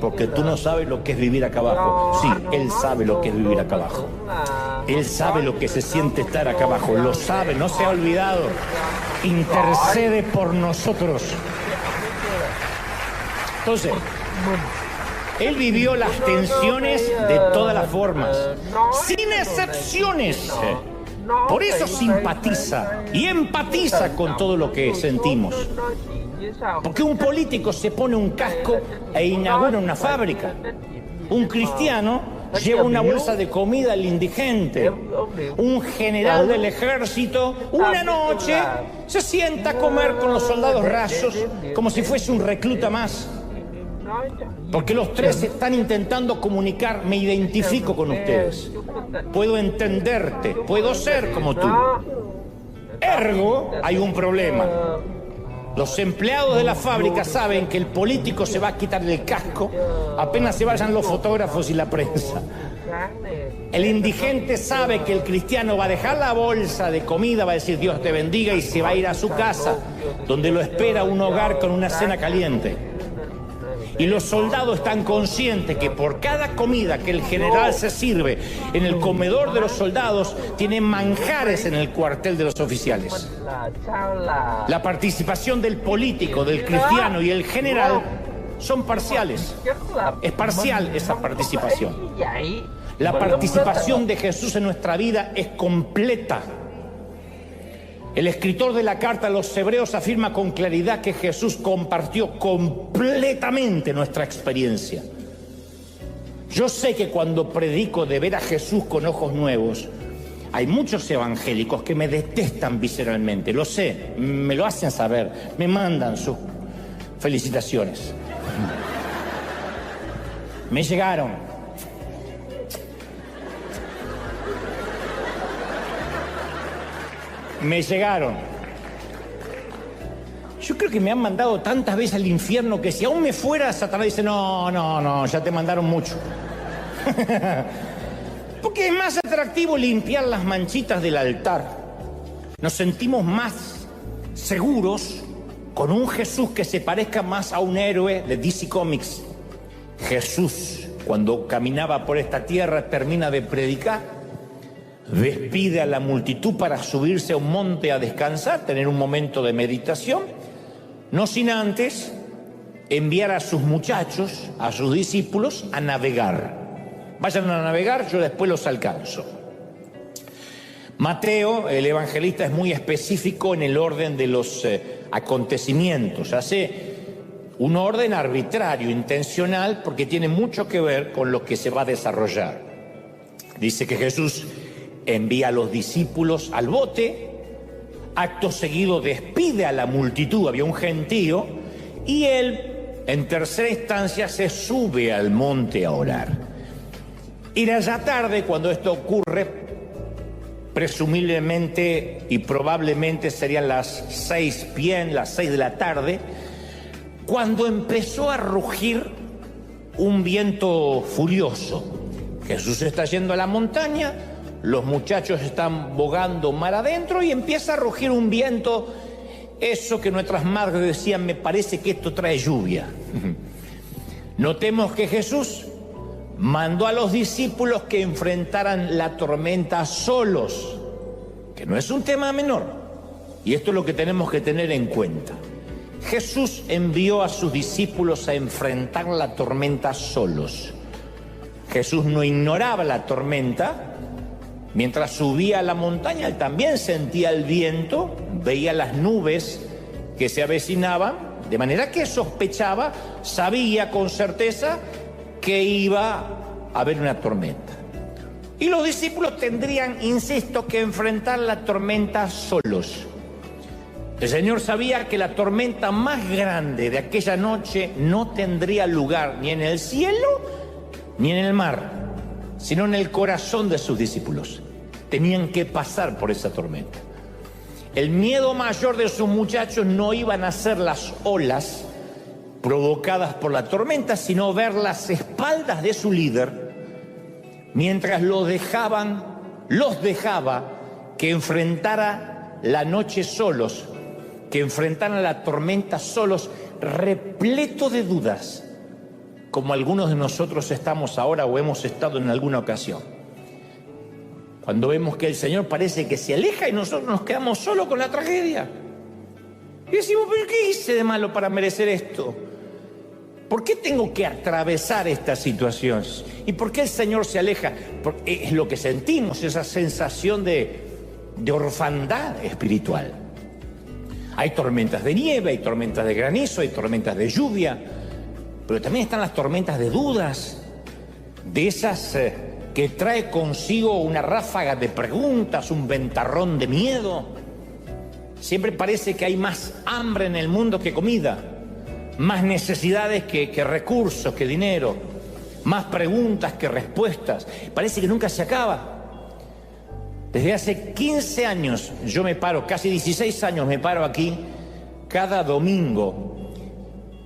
A: Porque tú no sabes lo que es vivir acá abajo. Sí, Él sabe lo que es vivir acá abajo. Él sabe lo que se siente estar acá abajo. Lo sabe, no se ha olvidado. Intercede por nosotros. Entonces, Él vivió las tensiones de todas las formas, sin excepciones. Por eso simpatiza y empatiza con todo lo que sentimos. Porque un político se pone un casco e inaugura una fábrica. Un cristiano lleva una bolsa de comida al indigente. Un general del ejército, una noche, se sienta a comer con los soldados rasos como si fuese un recluta más. Porque los 3 están intentando comunicar, me identifico con ustedes, puedo entenderte, puedo ser como tú. Ergo, hay un problema. Los empleados de la fábrica saben que el político se va a quitar el casco apenas se vayan los fotógrafos y la prensa. El indigente sabe que el cristiano va a dejar la bolsa de comida, va a decir Dios te bendiga y se va a ir a su casa, donde lo espera un hogar con una cena caliente. Y los soldados están conscientes que por cada comida que el general se sirve en el comedor de los soldados, tienen manjares en el cuartel de los oficiales. La participación del político, del cristiano y el general son parciales. Es parcial esa participación. La participación de Jesús en nuestra vida es completa. El escritor de la carta a los Hebreos afirma con claridad que Jesús compartió completamente nuestra experiencia. Yo sé que cuando predico de ver a Jesús con ojos nuevos, hay muchos evangélicos que me detestan visceralmente, lo sé, me lo hacen saber, me mandan sus felicitaciones. Me llegaron. Me llegaron. Yo creo que me han mandado tantas veces al infierno que si aún me fuera, Satanás dice, no, ya te mandaron mucho. Porque es más atractivo limpiar las manchitas del altar. Nos sentimos más seguros con un Jesús que se parezca más a un héroe de DC Comics. Jesús, cuando caminaba por esta tierra, termina de predicar, despide a la multitud para subirse a un monte a descansar, tener un momento de meditación, no sin antes enviar a sus muchachos, a sus discípulos, a navegar. Vayan a navegar, yo después los alcanzo. Mateo, el evangelista, es muy específico en el orden de los acontecimientos. Hace un orden arbitrario, intencional, porque tiene mucho que ver con lo que se va a desarrollar. Dice que Jesús envía a los discípulos al bote, acto seguido despide a la multitud, había un gentío, y él, en tercera instancia, se sube al monte a orar. Era ya tarde cuando esto ocurre, presumiblemente y probablemente serían las 6 p.m., las 6 de la tarde, cuando empezó a rugir un viento furioso. Jesús está yendo a la montaña, los muchachos están bogando mar adentro y empieza a rugir un viento, eso que nuestras madres decían, me parece que esto trae lluvia. Notemos que Jesús mandó a los discípulos que enfrentaran la tormenta solos, que no es un tema menor, y esto es lo que tenemos que tener en cuenta. Jesús envió a sus discípulos a enfrentar la tormenta solos. Jesús no ignoraba la tormenta. Mientras subía a la montaña, él también sentía el viento, veía las nubes que se avecinaban, de manera que sospechaba, sabía con certeza que iba a haber una tormenta. Y los discípulos tendrían, insisto, que enfrentar la tormenta solos. El Señor sabía que la tormenta más grande de aquella noche no tendría lugar ni en el cielo ni en el mar, sino en el corazón de sus discípulos. Tenían que pasar por esa tormenta. El miedo mayor de sus muchachos no iban a ser las olas provocadas por la tormenta, sino ver las espaldas de su líder mientras los dejaba que enfrentara la noche solos, que enfrentaran la tormenta solos, repleto de dudas, como algunos de nosotros estamos ahora o hemos estado en alguna ocasión. Cuando vemos que el Señor parece que se aleja y nosotros nos quedamos solos con la tragedia. Y decimos, ¿pero qué hice de malo para merecer esto? ¿Por qué tengo que atravesar estas situaciones? ¿Y por qué el Señor se aleja? Porque es lo que sentimos, esa sensación de orfandad espiritual. Hay tormentas de nieve, hay tormentas de granizo, hay tormentas de lluvia, pero también están las tormentas de dudas, de esas que trae consigo una ráfaga de preguntas, un ventarrón de miedo. Siempre parece que hay más hambre en el mundo que comida, más necesidades que recursos, que dinero, más preguntas que respuestas. Parece que nunca se acaba. Desde hace 15 años yo me paro, casi 16 años me paro aquí cada domingo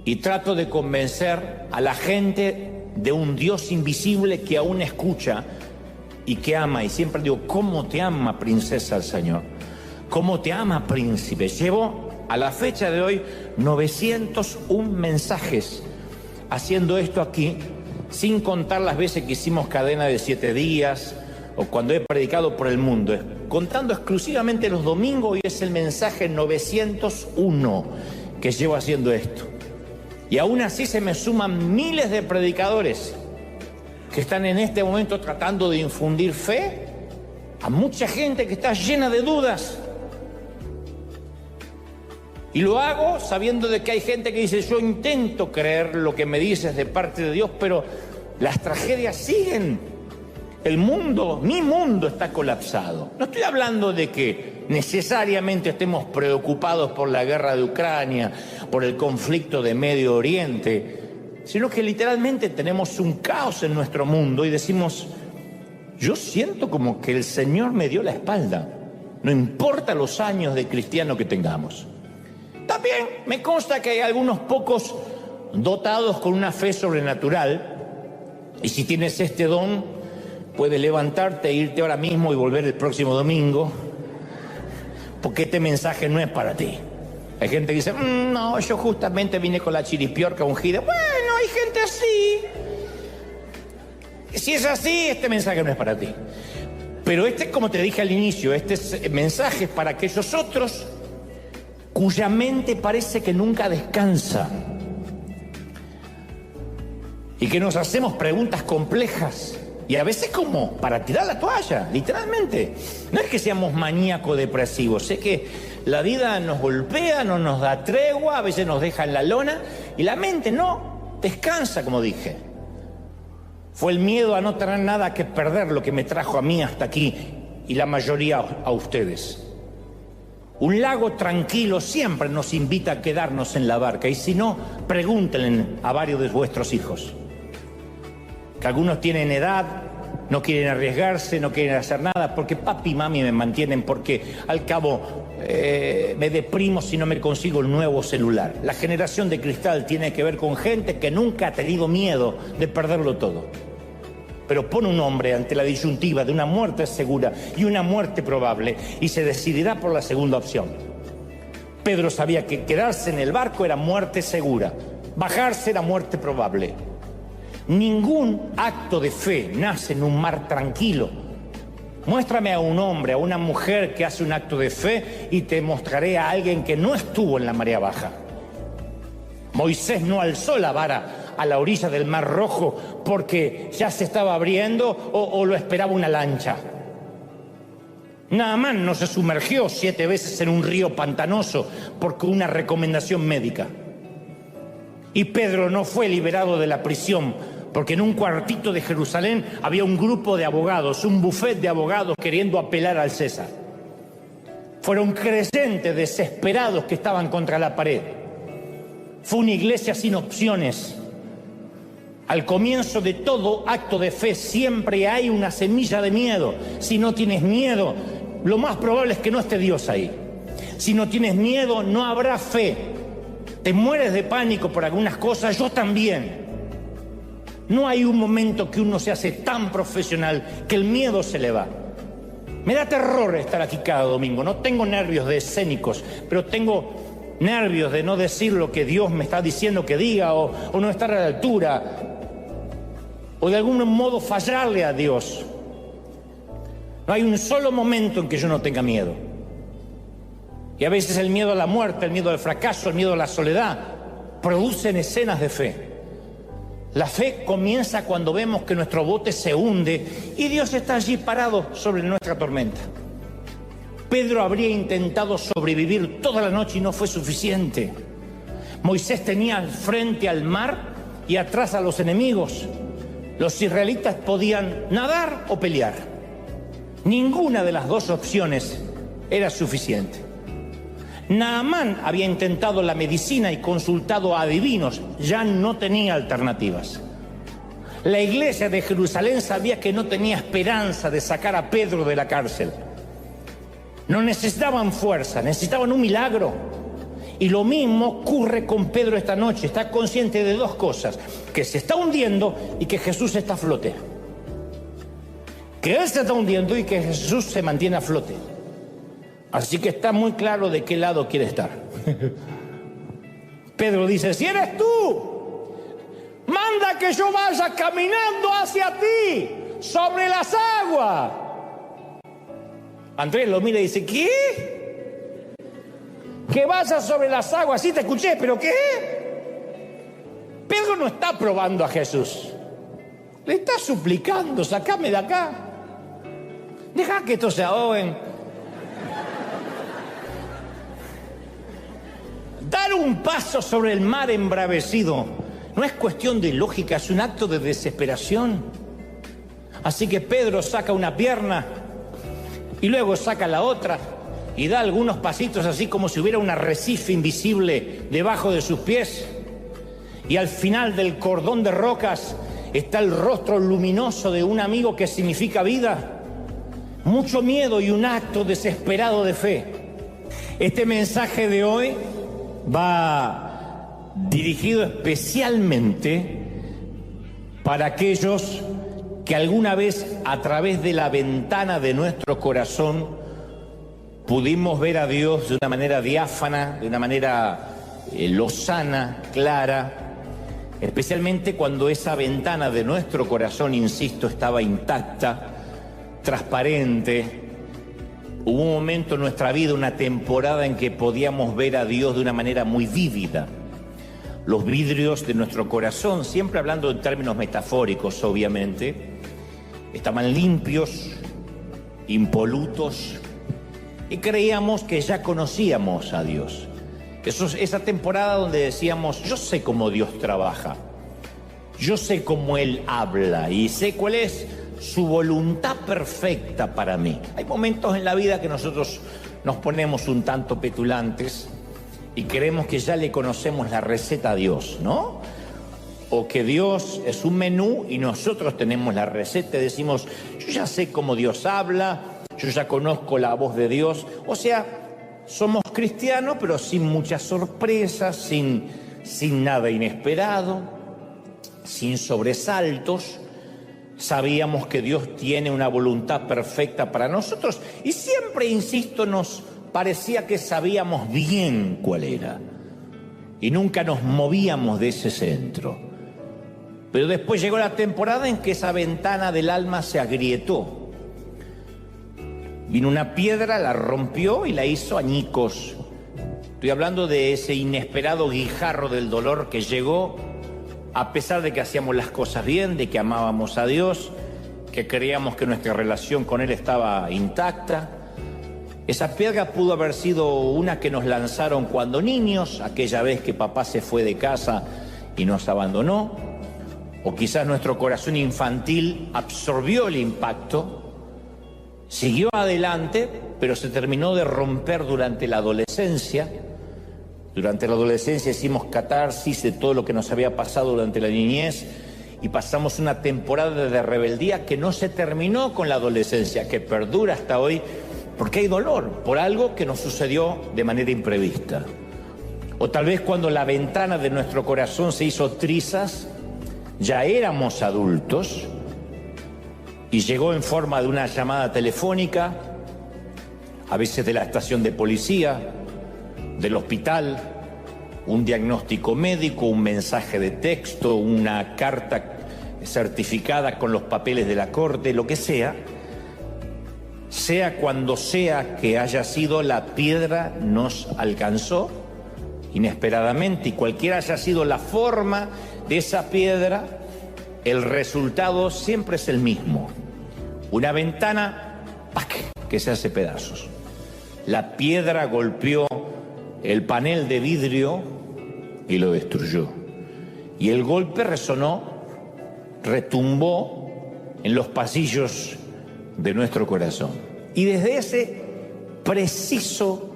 A: y trato de convencer a la gente de un Dios invisible que aún escucha y que ama. Y siempre digo, ¿cómo te ama, princesa, el Señor? ¿Cómo te ama, príncipe? Llevo a la fecha de hoy 901 mensajes haciendo esto aquí, sin contar las veces que hicimos cadena de 7 días o cuando he predicado por el mundo, contando exclusivamente los domingos, y es el mensaje 901 que llevo haciendo esto. Y aún así se me suman miles de predicadores que están en este momento tratando de infundir fe a mucha gente que está llena de dudas. Y lo hago sabiendo de que hay gente que dice: yo intento creer lo que me dices de parte de Dios, pero las tragedias siguen. El mundo, mi mundo, está colapsado. No estoy hablando de que necesariamente estemos preocupados por la guerra de Ucrania, por el conflicto de Medio Oriente, sino que literalmente tenemos un caos en nuestro mundo y decimos: yo siento como que el Señor me dio la espalda, no importa los años de cristiano que tengamos. También me consta que hay algunos pocos dotados con una fe sobrenatural, y si tienes este don, puedes levantarte e irte ahora mismo y volver el próximo domingo, porque este mensaje no es para ti. Hay gente que dice: no, yo justamente vine con la chiripiorca ungida. Bueno, hay gente así. Si es así, este mensaje no es para ti. Pero como te dije al inicio, mensaje es para aquellos otros cuya mente parece que nunca descansa y que nos hacemos preguntas complejas y a veces como para tirar la toalla, literalmente. No es que seamos maníaco-depresivos, es que la vida nos golpea, no nos da tregua, a veces nos deja en la lona y la mente no descansa, como dije. Fue el miedo a no tener nada que perder lo que me trajo a mí hasta aquí y la mayoría a ustedes. Un lago tranquilo siempre nos invita a quedarnos en la barca, y si no, pregúntenle a varios de vuestros hijos, que algunos tienen edad, no quieren arriesgarse, no quieren hacer nada, porque papi y mami me mantienen, porque al cabo me deprimo si no me consigo el nuevo celular. La generación de cristal tiene que ver con gente que nunca ha tenido miedo de perderlo todo, pero pone un hombre ante la disyuntiva de una muerte segura y una muerte probable y se decidirá por la segunda opción. Pedro sabía que quedarse en el barco era muerte segura, bajarse era muerte probable. Ningún acto de fe nace en un mar tranquilo. Muéstrame a un hombre, a una mujer que hace un acto de fe y te mostraré a alguien que no estuvo en la marea baja. Moisés no alzó la vara a la orilla del Mar Rojo porque ya se estaba abriendo o lo esperaba una lancha. Naamán no se sumergió 7 veces en un río pantanoso porque una recomendación médica. Y Pedro no fue liberado de la prisión porque en un cuartito de Jerusalén había un grupo de abogados, un bufet de abogados queriendo apelar al César. Fueron creyentes desesperados que estaban contra la pared. Fue una iglesia sin opciones. Al comienzo de todo acto de fe siempre hay una semilla de miedo. Si no tienes miedo, lo más probable es que no esté Dios ahí. Si no tienes miedo, no habrá fe. Te mueres de pánico por algunas cosas, yo también. No hay un momento que uno se hace tan profesional que el miedo se le va. Me da terror estar aquí cada domingo. No tengo nervios de escénicos, pero tengo nervios de no decir lo que Dios me está diciendo que diga o no estar a la altura o de algún modo fallarle a Dios. No hay un solo momento en que yo no tenga miedo. Y a veces el miedo a la muerte, el miedo al fracaso, el miedo a la soledad producen escenas de fe. La fe comienza cuando vemos que nuestro bote se hunde y Dios está allí parado sobre nuestra tormenta. Pedro habría intentado sobrevivir toda la noche y no fue suficiente. Moisés tenía al frente al mar y atrás a los enemigos. Los israelitas podían nadar o pelear. Ninguna de las dos opciones era suficiente. Naamán había intentado la medicina y consultado a adivinos, ya no tenía alternativas. La iglesia de Jerusalén sabía que no tenía esperanza de sacar a Pedro de la cárcel. No necesitaban fuerza, necesitaban un milagro. Y lo mismo ocurre con Pedro esta noche. Está consciente de dos cosas: que se está hundiendo y que Jesús está a flote. Que él se está hundiendo y que Jesús se mantiene a flote. Así que está muy claro de qué lado quiere estar. Pedro dice: si eres tú, Manda que yo vaya caminando hacia ti sobre las aguas. Andrés lo mira y dice, ¿qué? Que vaya sobre las aguas. Sí, te escuché, ¿pero qué? Pedro no está probando a Jesús. Le está suplicando, sacame de acá. Deja que esto se ahoguen. Dar un paso sobre el mar embravecido no es cuestión de lógica, es un acto de desesperación. Así que Pedro saca una pierna y luego saca la otra y da algunos pasitos así como si hubiera un arrecife invisible debajo de sus pies. Y al final del cordón de rocas está el rostro luminoso de un amigo que significa vida, mucho miedo y un acto desesperado de fe. Este mensaje de hoy va dirigido especialmente para aquellos que alguna vez a través de la ventana de nuestro corazón pudimos ver a Dios de una manera diáfana, de una manera lozana, clara, especialmente cuando esa ventana de nuestro corazón, insisto, estaba intacta, transparente. Hubo un momento en nuestra vida, una temporada en que podíamos ver a Dios de una manera muy vívida. Los vidrios de nuestro corazón, siempre hablando en términos metafóricos, obviamente, estaban limpios, impolutos, y creíamos que ya conocíamos a Dios. Esa temporada donde decíamos, yo sé cómo Dios trabaja, yo sé cómo Él habla y sé cuál es su voluntad perfecta para mí. Hay momentos en la vida que nosotros nos ponemos un tanto petulantes y creemos que ya le conocemos la receta a Dios, ¿no? O que Dios es un menú y nosotros tenemos la receta y decimos, yo ya sé cómo Dios habla, yo ya conozco la voz de Dios. O sea, somos cristianos pero sin muchas sorpresas, sin nada inesperado, sin sobresaltos. Sabíamos que Dios tiene una voluntad perfecta para nosotros y siempre, insisto, nos parecía que sabíamos bien cuál era y nunca nos movíamos de ese centro. Pero después llegó la temporada en que esa ventana del alma se agrietó. Vino una piedra, la rompió y la hizo añicos. Estoy hablando de ese inesperado guijarro del dolor que llegó a pesar de que hacíamos las cosas bien, de que amábamos a Dios, que creíamos que nuestra relación con Él estaba intacta. Esa piedra pudo haber sido una que nos lanzaron cuando niños, aquella vez que papá se fue de casa y nos abandonó, o quizás nuestro corazón infantil absorbió el impacto, siguió adelante, pero se terminó de romper durante la adolescencia. Durante la adolescencia hicimos catarsis de todo lo que nos había pasado durante la niñez y pasamos una temporada de rebeldía que no se terminó con la adolescencia, que perdura hasta hoy, porque hay dolor por algo que nos sucedió de manera imprevista. O tal vez cuando la ventana de nuestro corazón se hizo trizas, ya éramos adultos y llegó en forma de una llamada telefónica, a veces de la estación de policía, del hospital, un diagnóstico médico, un mensaje de texto, una carta certificada con los papeles de la corte, lo que sea cuando sea que haya sido, la piedra nos alcanzó inesperadamente y cualquiera haya sido la forma de esa piedra, el resultado siempre es el mismo. Una ventana, ¡pac!, que se hace pedazos. La piedra golpeó el panel de vidrio y lo destruyó. Y el golpe resonó, retumbó en los pasillos de nuestro corazón. Y desde ese preciso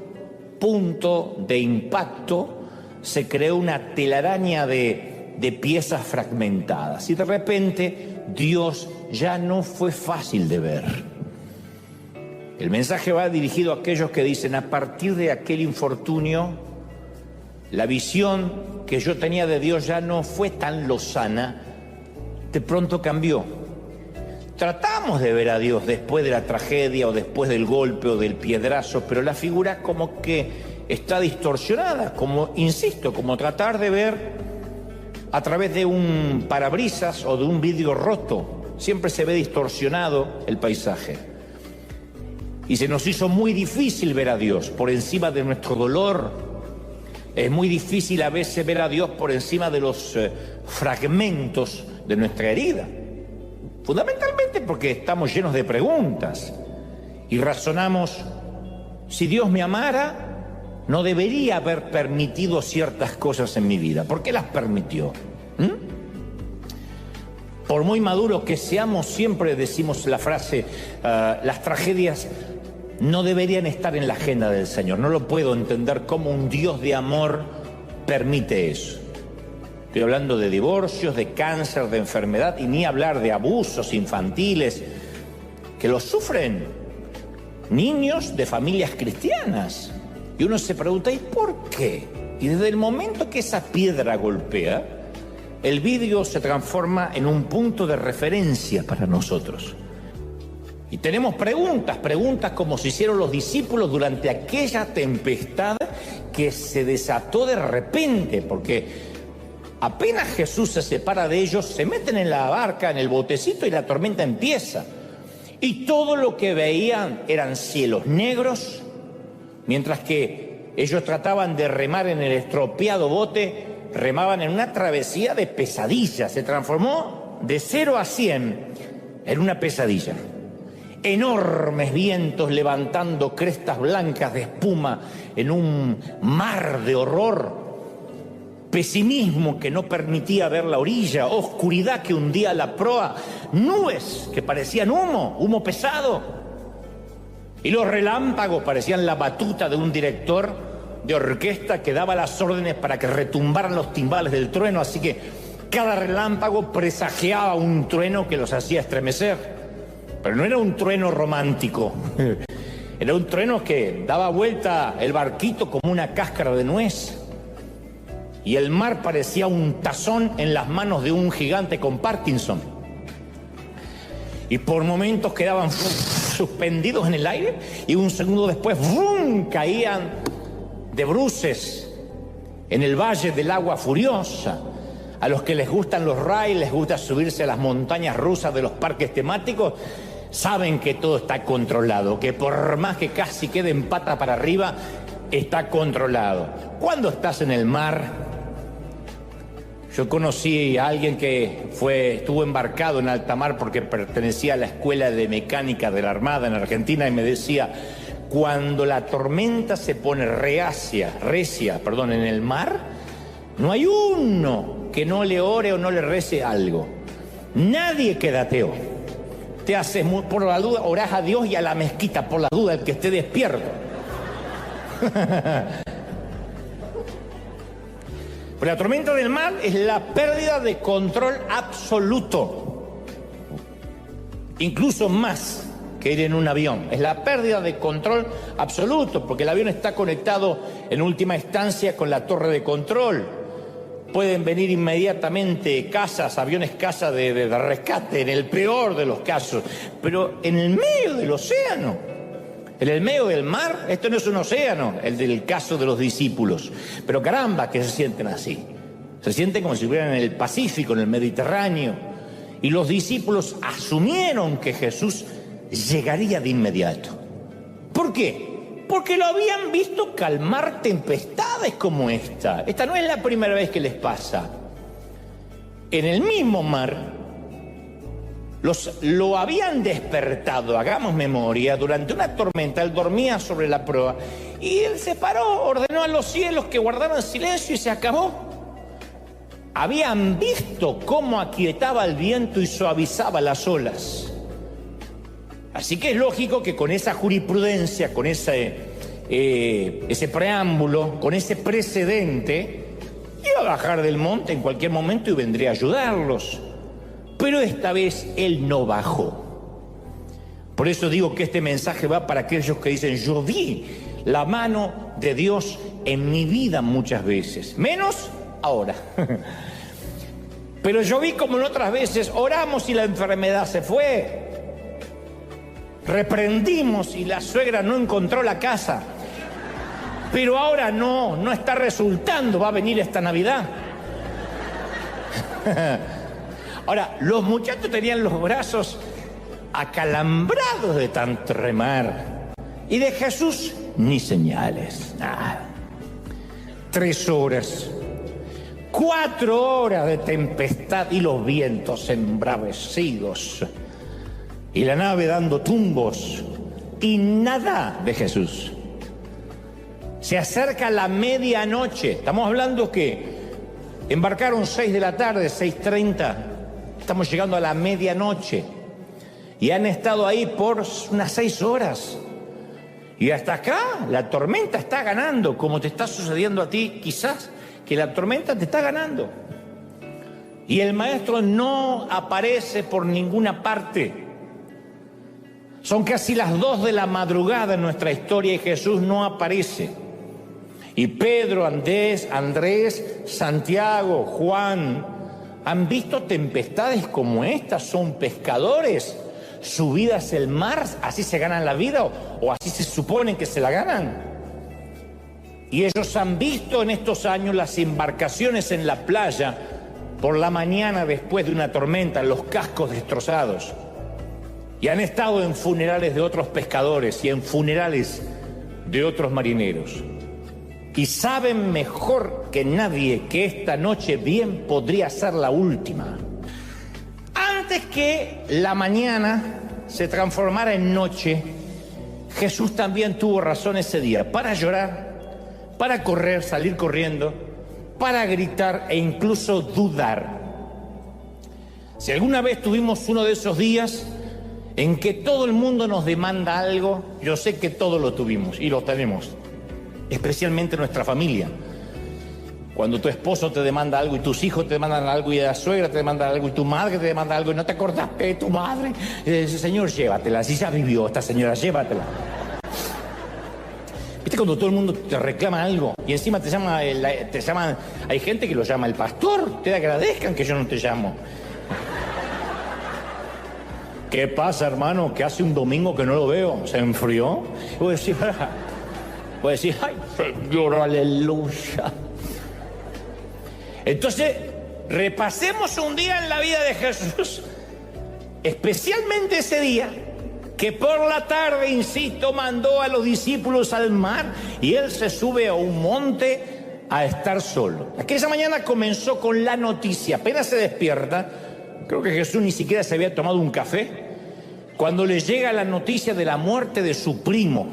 A: punto de impacto se creó una telaraña de piezas fragmentadas. Y de repente Dios ya no fue fácil de ver. El mensaje va dirigido a aquellos que dicen, a partir de aquel infortunio, la visión que yo tenía de Dios ya no fue tan lozana, de pronto cambió. Tratamos de ver a Dios después de la tragedia o después del golpe o del piedrazo, pero la figura como que está distorsionada, como, insisto, como tratar de ver a través de un parabrisas o de un vidrio roto. Siempre se ve distorsionado el paisaje. Y se nos hizo muy difícil ver a Dios por encima de nuestro dolor. Es muy difícil a veces ver a Dios por encima de los fragmentos de nuestra herida. Fundamentalmente porque estamos llenos de preguntas y razonamos, si Dios me amara, no debería haber permitido ciertas cosas en mi vida. ¿Por qué las permitió? Por muy maduros que seamos, siempre decimos la frase, las tragedias no deberían estar en la agenda del Señor. No lo puedo entender cómo un Dios de amor permite eso. Estoy hablando de divorcios, de cáncer, de enfermedad, y ni hablar de abusos infantiles que los sufren niños de familias cristianas. Y uno se pregunta, ¿y por qué? Y desde el momento que esa piedra golpea, el vidrio se transforma en un punto de referencia para nosotros. Y tenemos preguntas como se hicieron los discípulos durante aquella tempestad que se desató de repente, porque apenas Jesús se separa de ellos, se meten en la barca, en el botecito, y la tormenta empieza. Y todo lo que veían eran cielos negros, mientras que ellos trataban de remar en el estropeado bote, remaban en una travesía de pesadilla. Se transformó de 0 a 100 en una pesadilla. Enormes vientos levantando crestas blancas de espuma en un mar de horror. Pesimismo que no permitía ver la orilla, oscuridad que hundía la proa, nubes que parecían humo pesado. Y los relámpagos parecían la batuta de un director de orquesta que daba las órdenes para que retumbaran los timbales del trueno, así que cada relámpago presagiaba un trueno que los hacía estremecer. Pero no era un trueno romántico, era un trueno que daba vuelta el barquito como una cáscara de nuez. Y el mar parecía un tazón en las manos de un gigante con Parkinson. Y por momentos quedaban suspendidos en el aire y un segundo después ¡bum!, caían de bruces en el valle del agua furiosa. A los que les gustan los rides, les gusta subirse a las montañas rusas de los parques temáticos, saben que todo está controlado, que por más que casi queden pata para arriba, está controlado. Cuando estás en el mar, yo conocí a alguien que estuvo embarcado en alta mar porque pertenecía a la escuela de mecánica de la Armada en Argentina, y me decía, cuando la tormenta se pone recia, en el mar, no hay uno que no le ore o no le rece algo. Nadie queda ateo. Te haces, por la duda, orás a Dios y a la mezquita, por la duda, el que esté despierto. Pero la tormenta del mar es la pérdida de control absoluto. Incluso más que ir en un avión. Es la pérdida de control absoluto, porque el avión está conectado en última instancia con la torre de control. Pueden venir inmediatamente aviones caza de rescate, en el peor de los casos. Pero en el medio del océano, en el medio del mar, esto no es un océano, el del caso de los discípulos. Pero caramba, que se sienten así. Se sienten como si estuvieran en el Pacífico, en el Mediterráneo. Y los discípulos asumieron que Jesús llegaría de inmediato. ¿Por qué? Porque lo habían visto calmar tempestades como esta. Esta no es la primera vez que les pasa. En el mismo mar, lo habían despertado, hagamos memoria, durante una tormenta. Él dormía sobre la proa y él se paró, ordenó a los cielos que guardaran silencio y se acabó. Habían visto cómo aquietaba el viento y suavizaba las olas. Así que es lógico que con esa jurisprudencia, con ese preámbulo, con ese precedente, iba a bajar del monte en cualquier momento y vendría a ayudarlos. Pero esta vez él no bajó. Por eso digo que este mensaje va para aquellos que dicen, yo vi la mano de Dios en mi vida muchas veces, menos ahora. Pero yo vi como en otras veces oramos y la enfermedad se fue. Reprendimos y la suegra no encontró la casa. Pero ahora no está resultando, va a venir esta Navidad. Ahora, los muchachos tenían los brazos acalambrados de tanto remar. Y de Jesús, ni señales, nada. 3 horas, 4 horas de tempestad y los vientos embravecidos. Y la nave dando tumbos y nada de Jesús. Se acerca la medianoche. Estamos hablando que embarcaron 6 de la tarde, 6:30. Estamos llegando a la medianoche. Y han estado ahí por unas 6 horas. Y hasta acá la tormenta está ganando, como te está sucediendo a ti, quizás, que la tormenta te está ganando. Y el maestro no aparece por ninguna parte. Son casi las 2 de la madrugada en nuestra historia y Jesús no aparece. Y Pedro, Andrés, Santiago, Juan, han visto tempestades como estas, son pescadores. Su vida es el mar, así se ganan la vida o así se suponen que se la ganan. Y ellos han visto en estos años las embarcaciones en la playa por la mañana después de una tormenta, los cascos destrozados. Y han estado en funerales de otros pescadores y en funerales de otros marineros. Y saben mejor que nadie que esta noche bien podría ser la última. Antes que la mañana se transformara en noche, Jesús también tuvo razón ese día para llorar, para correr, salir corriendo, para gritar e incluso dudar. Si alguna vez tuvimos uno de esos días en que todo el mundo nos demanda algo, yo sé que todos lo tuvimos y lo tenemos, especialmente nuestra familia. Cuando tu esposo te demanda algo y tus hijos te demandan algo y la suegra te demanda algo y tu madre te demanda algo y no te acordás de tu madre, señor, llévatela, si ya vivió esta señora, llévatela. ¿Viste cuando todo el mundo te reclama algo y encima te llaman, hay gente que lo llama el pastor, te agradezcan que yo no te llamo? ¿Qué pasa, hermano? Que hace un domingo que no lo veo, ¿se enfrió? Y voy a decir, ay, Señor, aleluya. Entonces, repasemos un día en la vida de Jesús, especialmente ese día, que por la tarde, insisto, mandó a los discípulos al mar y él se sube a un monte a estar solo. Aquella mañana comenzó con la noticia, apenas se despierta, creo que Jesús ni siquiera se había tomado un café, cuando le llega la noticia de la muerte de su primo.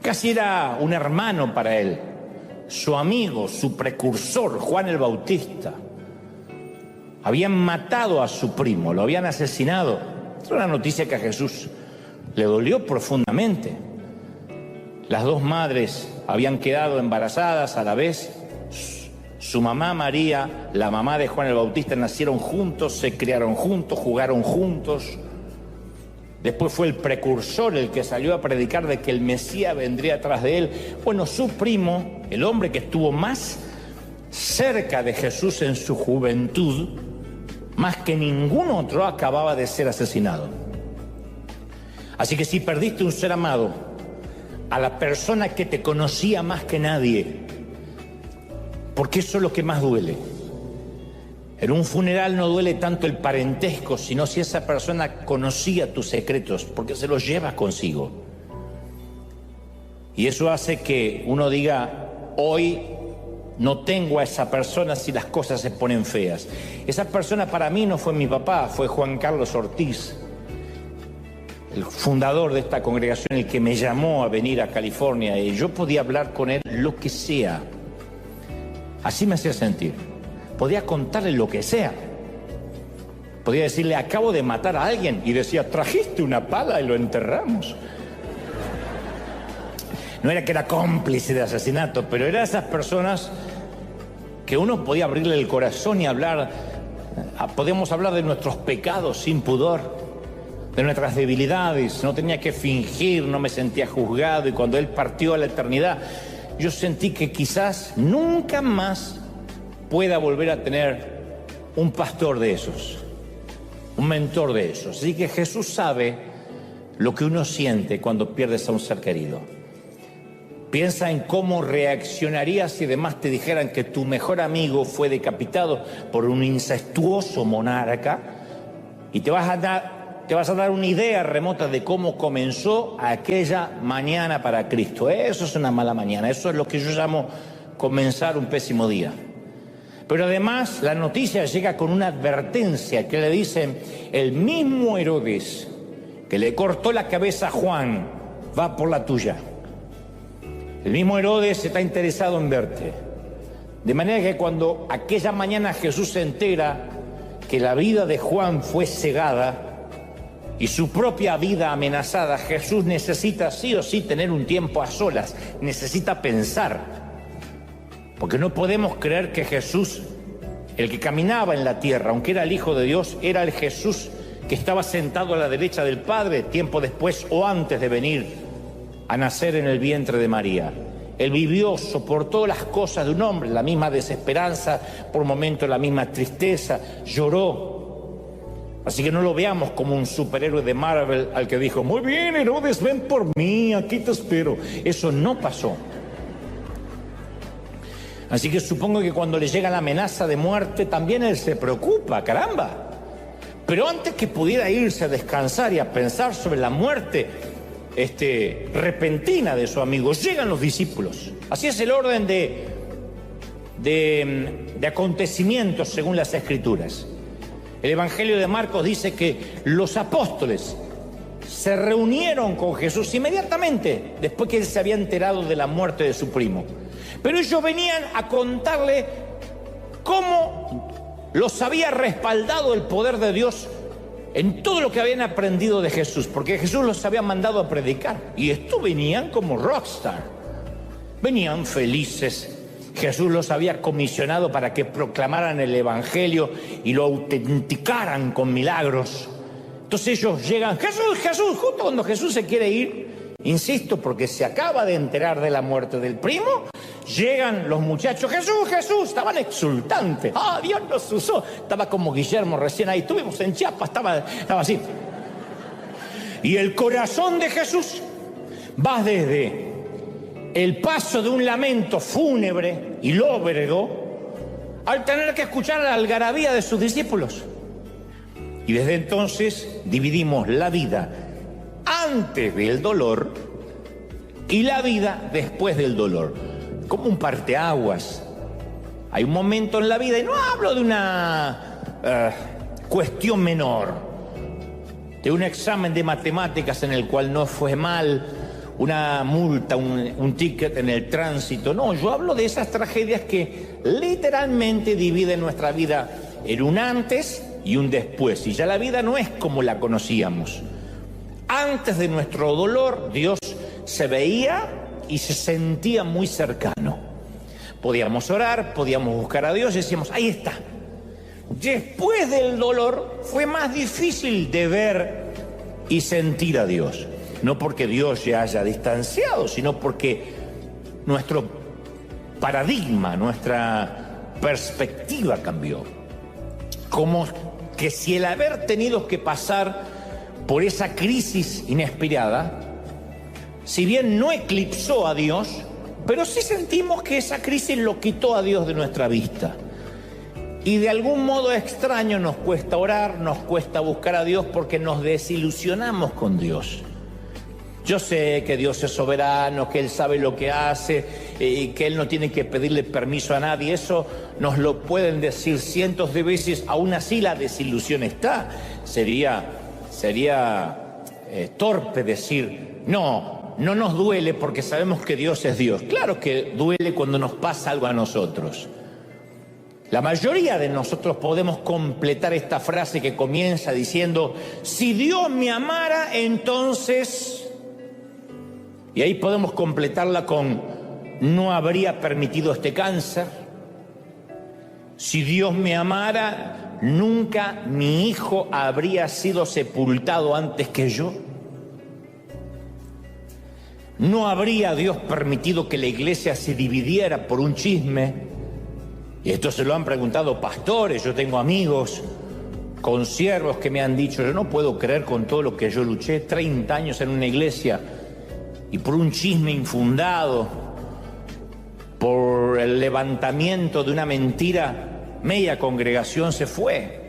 A: Casi era un hermano para él, su amigo, su precursor, Juan el Bautista. Habían matado a su primo, lo habían asesinado. Es una noticia que a Jesús le dolió profundamente. Las 2 madres habían quedado embarazadas a la vez. Su mamá María, la mamá de Juan el Bautista, nacieron juntos, se criaron juntos, jugaron juntos. Después fue el precursor el que salió a predicar de que el Mesías vendría atrás de él. Bueno, su primo, el hombre que estuvo más cerca de Jesús en su juventud, más que ningún otro, acababa de ser asesinado. Así que si perdiste un ser amado, a la persona que te conocía más que nadie, porque eso es lo que más duele. En un funeral no duele tanto el parentesco, sino si esa persona conocía tus secretos, porque se los lleva consigo. Y eso hace que uno diga, hoy no tengo a esa persona si las cosas se ponen feas. Esa persona para mí no fue mi papá, fue Juan Carlos Ortiz, el fundador de esta congregación, el que me llamó a venir a California, y yo podía hablar con él lo que sea. Así me hacía sentir. Podía contarle lo que sea. Podía decirle, acabo de matar a alguien, y decía, trajiste una pala y lo enterramos. No era que era cómplice de asesinato, pero era esas personas que uno podía abrirle el corazón y hablar. Podíamos hablar de nuestros pecados sin pudor, de nuestras debilidades. No tenía que fingir, no me sentía juzgado. Y cuando él partió a la eternidad, yo sentí que quizás nunca más pueda volver a tener un pastor de esos, un mentor de esos. Así que Jesús sabe lo que uno siente cuando pierdes a un ser querido. Piensa en cómo reaccionarías si además te dijeran que tu mejor amigo fue decapitado por un incestuoso monarca, y te vas a dar una idea remota de cómo comenzó aquella mañana para Cristo. Eso es una mala mañana, eso es lo que yo llamo comenzar un pésimo día. Pero además la noticia llega con una advertencia que le dicen: el mismo Herodes que le cortó la cabeza a Juan va por la tuya. El mismo Herodes está interesado en verte. De manera que cuando aquella mañana Jesús se entera que la vida de Juan fue cegada y su propia vida amenazada, Jesús necesita sí o sí tener un tiempo a solas, necesita pensar. Porque no podemos creer que Jesús, el que caminaba en la tierra, aunque era el Hijo de Dios, era el Jesús que estaba sentado a la derecha del Padre tiempo después o antes de venir a nacer en el vientre de María. Él vivió, soportó las cosas de un hombre, la misma desesperanza, por momentos la misma tristeza, lloró. Así que no lo veamos como un superhéroe de Marvel al que dijo: muy bien, Herodes, ven por mí, aquí te espero. Eso no pasó. Así que supongo que cuando le llega la amenaza de muerte también él se preocupa, caramba. Pero antes que pudiera irse a descansar y a pensar sobre la muerte repentina de su amigo, llegan los discípulos. Así es el orden de acontecimientos según las Escrituras. El Evangelio de Marcos dice que los apóstoles se reunieron con Jesús inmediatamente después que él se había enterado de la muerte de su primo. Pero ellos venían a contarle cómo los había respaldado el poder de Dios en todo lo que habían aprendido de Jesús, porque Jesús los había mandado a predicar. Y estos venían como rockstar, venían felices. Jesús los había comisionado para que proclamaran el Evangelio y lo autenticaran con milagros. Entonces ellos llegan: Jesús, Jesús, justo cuando Jesús se quiere ir, insisto, porque se acaba de enterar de la muerte del primo, llegan los muchachos: Jesús, Jesús, estaban exultantes. ¡Ah, Dios nos usó! Estaba como Guillermo recién ahí, estuvimos en Chiapas, estaba así. Y el corazón de Jesús va desde el paso de un lamento fúnebre y lóbrego al tener que escuchar la algarabía de sus discípulos. Y desde entonces dividimos la vida antes del dolor y la vida después del dolor, como un parteaguas. Hay un momento en la vida, y no hablo de una cuestión menor, de un examen de matemáticas en el cual no fue mal, una multa, un ticket en el tránsito. No, yo hablo de esas tragedias que literalmente dividen nuestra vida en un antes y un después. Y ya la vida no es como la conocíamos. Antes de nuestro dolor, Dios se veía y se sentía muy cercano. Podíamos orar, podíamos buscar a Dios y decíamos: ahí está. Después del dolor fue más difícil de ver y sentir a Dios. No porque Dios se haya distanciado, sino porque nuestro paradigma, nuestra perspectiva cambió. Como que si el haber tenido que pasar por esa crisis inesperada, si bien no eclipsó a Dios, pero sí sentimos que esa crisis lo quitó a Dios de nuestra vista. Y de algún modo extraño nos cuesta orar, nos cuesta buscar a Dios porque nos desilusionamos con Dios. Yo sé que Dios es soberano, que Él sabe lo que hace y que Él no tiene que pedirle permiso a nadie. Eso nos lo pueden decir cientos de veces, aún así la desilusión está. Sería torpe decir: no nos duele porque sabemos que Dios es Dios. Claro que duele cuando nos pasa algo a nosotros. La mayoría de nosotros podemos completar esta frase que comienza diciendo: si Dios me amara, entonces... Y ahí podemos completarla con: no habría permitido este cáncer. Si Dios me amara, nunca mi hijo habría sido sepultado antes que yo. No habría Dios permitido que la iglesia se dividiera por un chisme. Y esto se lo han preguntado pastores. Yo tengo amigos, consiervos que me han dicho: yo no puedo creer con todo lo que yo luché 30 años en una iglesia y por un chisme infundado por el levantamiento de una mentira, media congregación se fue.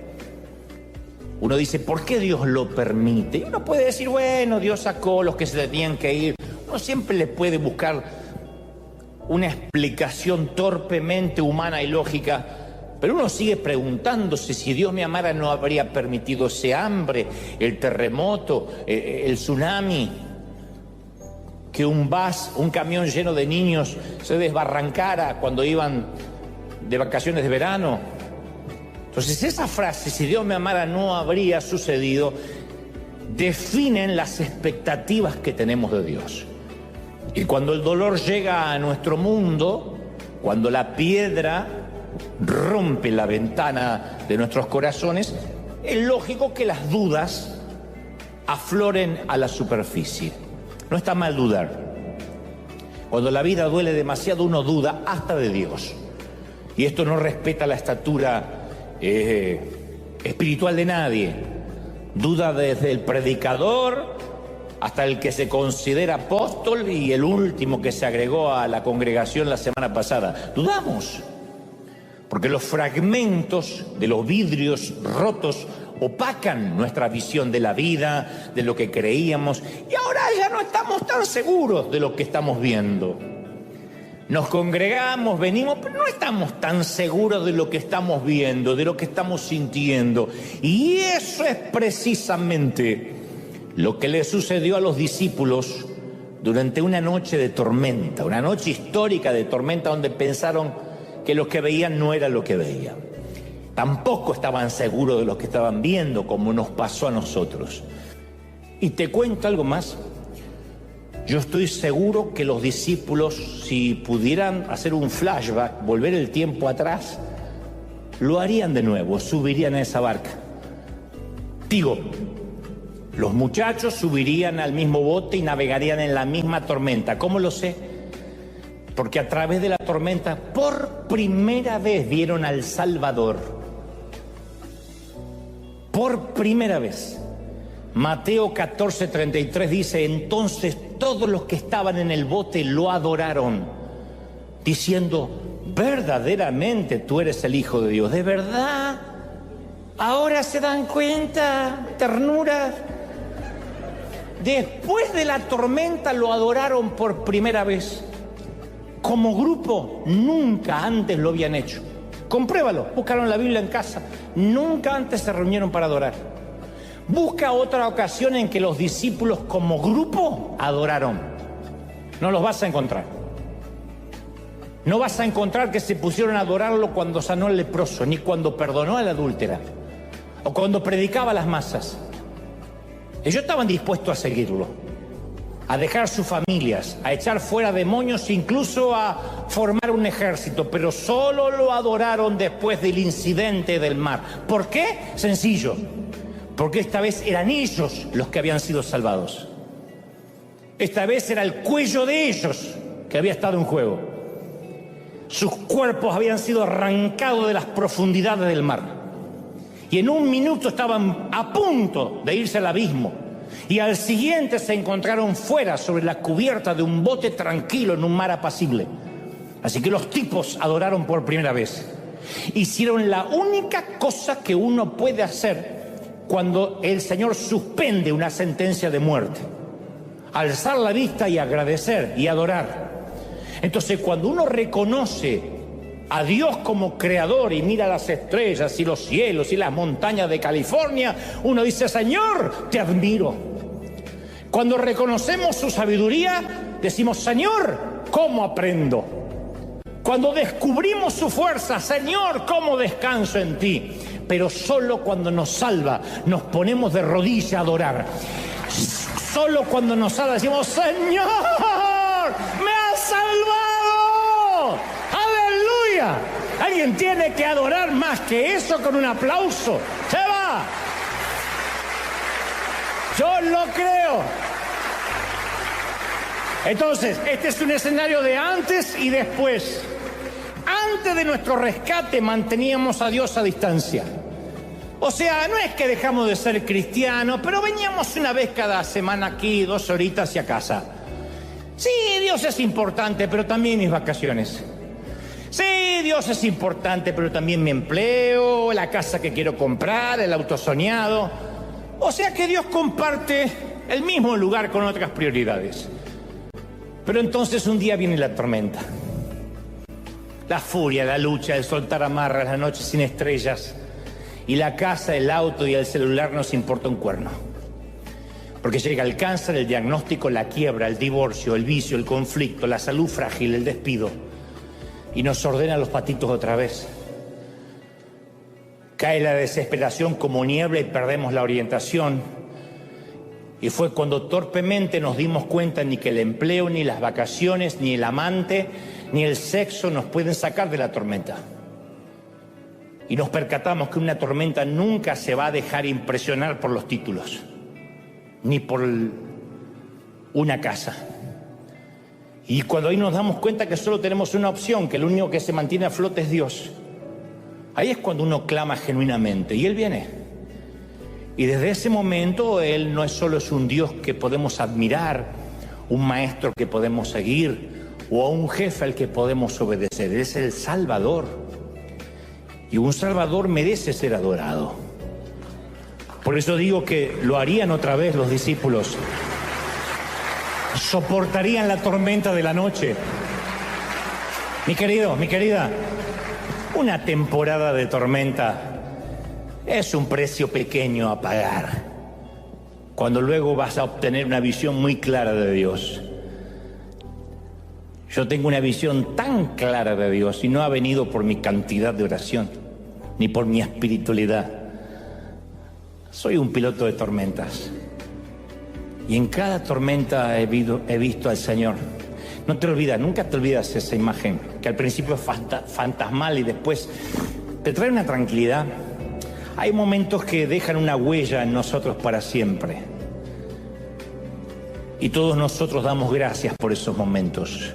A: Uno dice, ¿por qué Dios lo permite? Y uno puede decir, bueno, Dios sacó los que se tenían que ir. Uno siempre le puede buscar una explicación torpemente humana y lógica, pero uno sigue preguntándose, si Dios me amara no habría permitido ese hambre, el terremoto, el tsunami, que un camión lleno de niños se desbarrancara cuando iban de vacaciones de verano. Entonces esa frase, si Dios me amara no habría sucedido, definen las expectativas que tenemos de Dios. Y cuando el dolor llega a nuestro mundo, cuando la piedra rompe la ventana de nuestros corazones, es lógico que las dudas afloren a la superficie. No está mal dudar. Cuando la vida duele demasiado, uno duda hasta de Dios. Y esto no respeta la estatura espiritual de nadie. Duda desde el predicador hasta el que se considera apóstol y el último que se agregó a la congregación la semana pasada. Dudamos, porque los fragmentos de los vidrios rotos opacan nuestra visión de la vida, de lo que creíamos, y ahora ya no estamos tan seguros de lo que estamos viendo. Nos congregamos, venimos, pero no estamos tan seguros de lo que estamos viendo, de lo que estamos sintiendo. Y eso es precisamente lo que le sucedió a los discípulos durante una noche de tormenta, una noche histórica de tormenta donde pensaron que lo que veían no era lo que veían. Tampoco estaban seguros de lo que estaban viendo, como nos pasó a nosotros. Y te cuento algo más. Yo estoy seguro que los discípulos, si pudieran hacer un flashback, volver el tiempo atrás, lo harían de nuevo, subirían a esa barca. Digo, los muchachos subirían al mismo bote y navegarían en la misma tormenta. ¿Cómo lo sé? Porque a través de la tormenta, por primera vez vieron al Salvador. Por primera vez. Mateo 14:33 dice, entonces todos los que estaban en el bote lo adoraron, diciendo, verdaderamente tú eres el Hijo de Dios. ¿De verdad? Ahora se dan cuenta, ternura. Después de la tormenta lo adoraron por primera vez. Como grupo, nunca antes lo habían hecho. Compruébalo, buscaron la Biblia en casa. Nunca antes se reunieron para adorar. Busca otra ocasión en que los discípulos como grupo adoraron. No los vas a encontrar. No vas a encontrar que se pusieron a adorarlo cuando sanó al leproso, ni cuando perdonó a la adúltera, o cuando predicaba a las masas. Ellos estaban dispuestos a seguirlo, a dejar sus familias, a echar fuera demonios, incluso a formar un ejército, pero solo lo adoraron después del incidente del mar. ¿Por qué? Sencillo. Porque esta vez eran ellos los que habían sido salvados. Esta vez era el cuello de ellos que había estado en juego. Sus cuerpos habían sido arrancados de las profundidades del mar. Y en un minuto estaban a punto de irse al abismo. Y al siguiente se encontraron fuera, sobre la cubierta de un bote tranquilo en un mar apacible. Así que los tipos adoraron por primera vez. Hicieron la única cosa que uno puede hacer cuando el Señor suspende una sentencia de muerte: alzar la vista y agradecer y adorar. Entonces, cuando uno reconoce a Dios como creador y mira las estrellas y los cielos y las montañas de California, uno dice, Señor, te admiro. Cuando reconocemos su sabiduría, decimos, Señor, ¿cómo aprendo? Cuando descubrimos su fuerza, Señor, ¿cómo descanso en ti? Pero solo cuando nos salva, nos ponemos de rodillas a adorar. Solo cuando nos salva decimos, Señor, me has salvado. ¡Aleluya! Alguien tiene que adorar más que eso con un aplauso. ¡Se va! Yo lo creo. Entonces, este es un escenario de antes y después. Antes de nuestro rescate manteníamos a Dios a distancia. O sea, no es que dejamos de ser cristianos, pero veníamos una vez cada semana aquí, 2 horitas y a casa. Sí, Dios es importante, pero también mis vacaciones. Sí, Dios es importante, pero también mi empleo, la casa que quiero comprar, el auto soñado. O sea que Dios comparte el mismo lugar con otras prioridades. Pero entonces un día viene la tormenta. La furia, la lucha, el soltar amarras, la noche sin estrellas. Y la casa, el auto y el celular nos importa un cuerno. Porque llega el cáncer, el diagnóstico, la quiebra, el divorcio, el vicio, el conflicto, la salud frágil, el despido. Y nos ordena los patitos otra vez. Cae la desesperación como niebla y perdemos la orientación. Y fue cuando torpemente nos dimos cuenta ni que el empleo, ni las vacaciones, ni el amante, ni el sexo nos pueden sacar de la tormenta. Y nos percatamos que una tormenta nunca se va a dejar impresionar por los títulos, ni por una casa. Y cuando ahí nos damos cuenta que solo tenemos una opción, que el único que se mantiene a flote es Dios, ahí es cuando uno clama genuinamente, y Él viene. Y desde ese momento Él no solo es un Dios que podemos admirar, un maestro que podemos seguir, o a un jefe al que podemos obedecer. Él es el Salvador. Y un Salvador merece ser adorado. Por eso digo que lo harían otra vez los discípulos. Soportarían la tormenta de la noche. Mi querido, mi querida, una temporada de tormenta es un precio pequeño a pagar, cuando luego vas a obtener una visión muy clara de Dios. Yo tengo una visión tan clara de Dios y no ha venido por mi cantidad de oración, ni por mi espiritualidad. Soy un piloto de tormentas. Y en cada tormenta he visto al Señor. No te olvidas, nunca te olvidas esa imagen, que al principio es fantasmal y después te trae una tranquilidad. Hay momentos que dejan una huella en nosotros para siempre. Y todos nosotros damos gracias por esos momentos.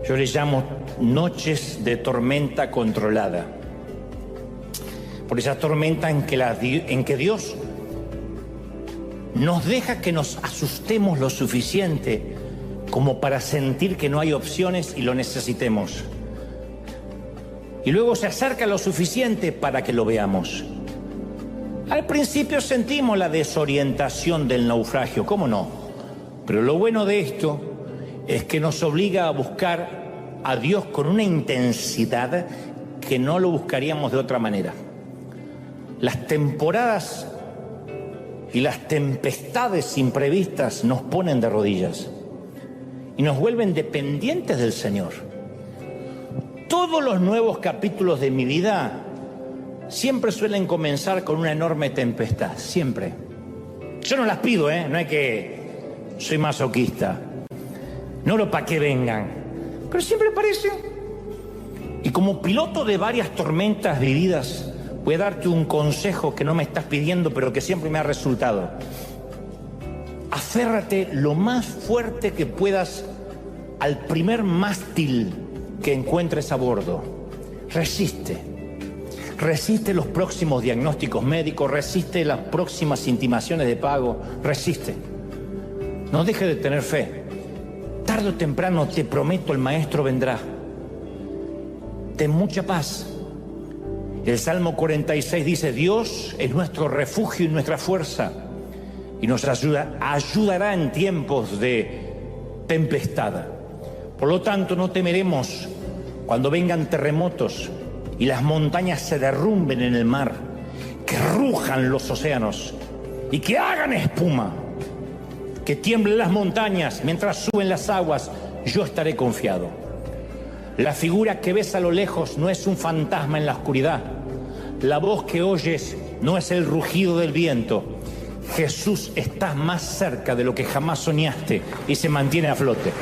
A: Yo les llamo noches de tormenta controlada. Por esa tormenta en que Dios nos deja que nos asustemos lo suficiente como para sentir que no hay opciones y lo necesitemos. Y luego se acerca lo suficiente para que lo veamos. Al principio sentimos la desorientación del naufragio, ¿cómo no? Pero lo bueno de esto es que nos obliga a buscar a Dios con una intensidad que no lo buscaríamos de otra manera. Las temporadas y las tempestades imprevistas nos ponen de rodillas y nos vuelven dependientes del Señor. Todos los nuevos capítulos de mi vida siempre suelen comenzar con una enorme tempestad, siempre. Yo no las pido, no es que soy masoquista. No oro para que vengan, pero siempre aparecen. Y como piloto de varias tormentas vividas, voy a darte un consejo que no me estás pidiendo, pero que siempre me ha resultado. Aférrate lo más fuerte que puedas al primer mástil que encuentres a bordo. Resiste. Resiste los próximos diagnósticos médicos, resiste las próximas intimaciones de pago, resiste. No dejes de tener fe. Tarde o temprano, te prometo, el Maestro vendrá. Ten mucha paz. El Salmo 46 dice: Dios es nuestro refugio y nuestra fuerza, y nos ayudará en tiempos de tempestad. Por lo tanto, no temeremos cuando vengan terremotos y las montañas se derrumben en el mar, que rujan los océanos y que hagan espuma, que tiemblen las montañas mientras suben las aguas. Yo estaré confiado. La figura que ves a lo lejos no es un fantasma en la oscuridad. La voz que oyes no es el rugido del viento. Jesús está más cerca de lo que jamás soñaste y se mantiene a flote.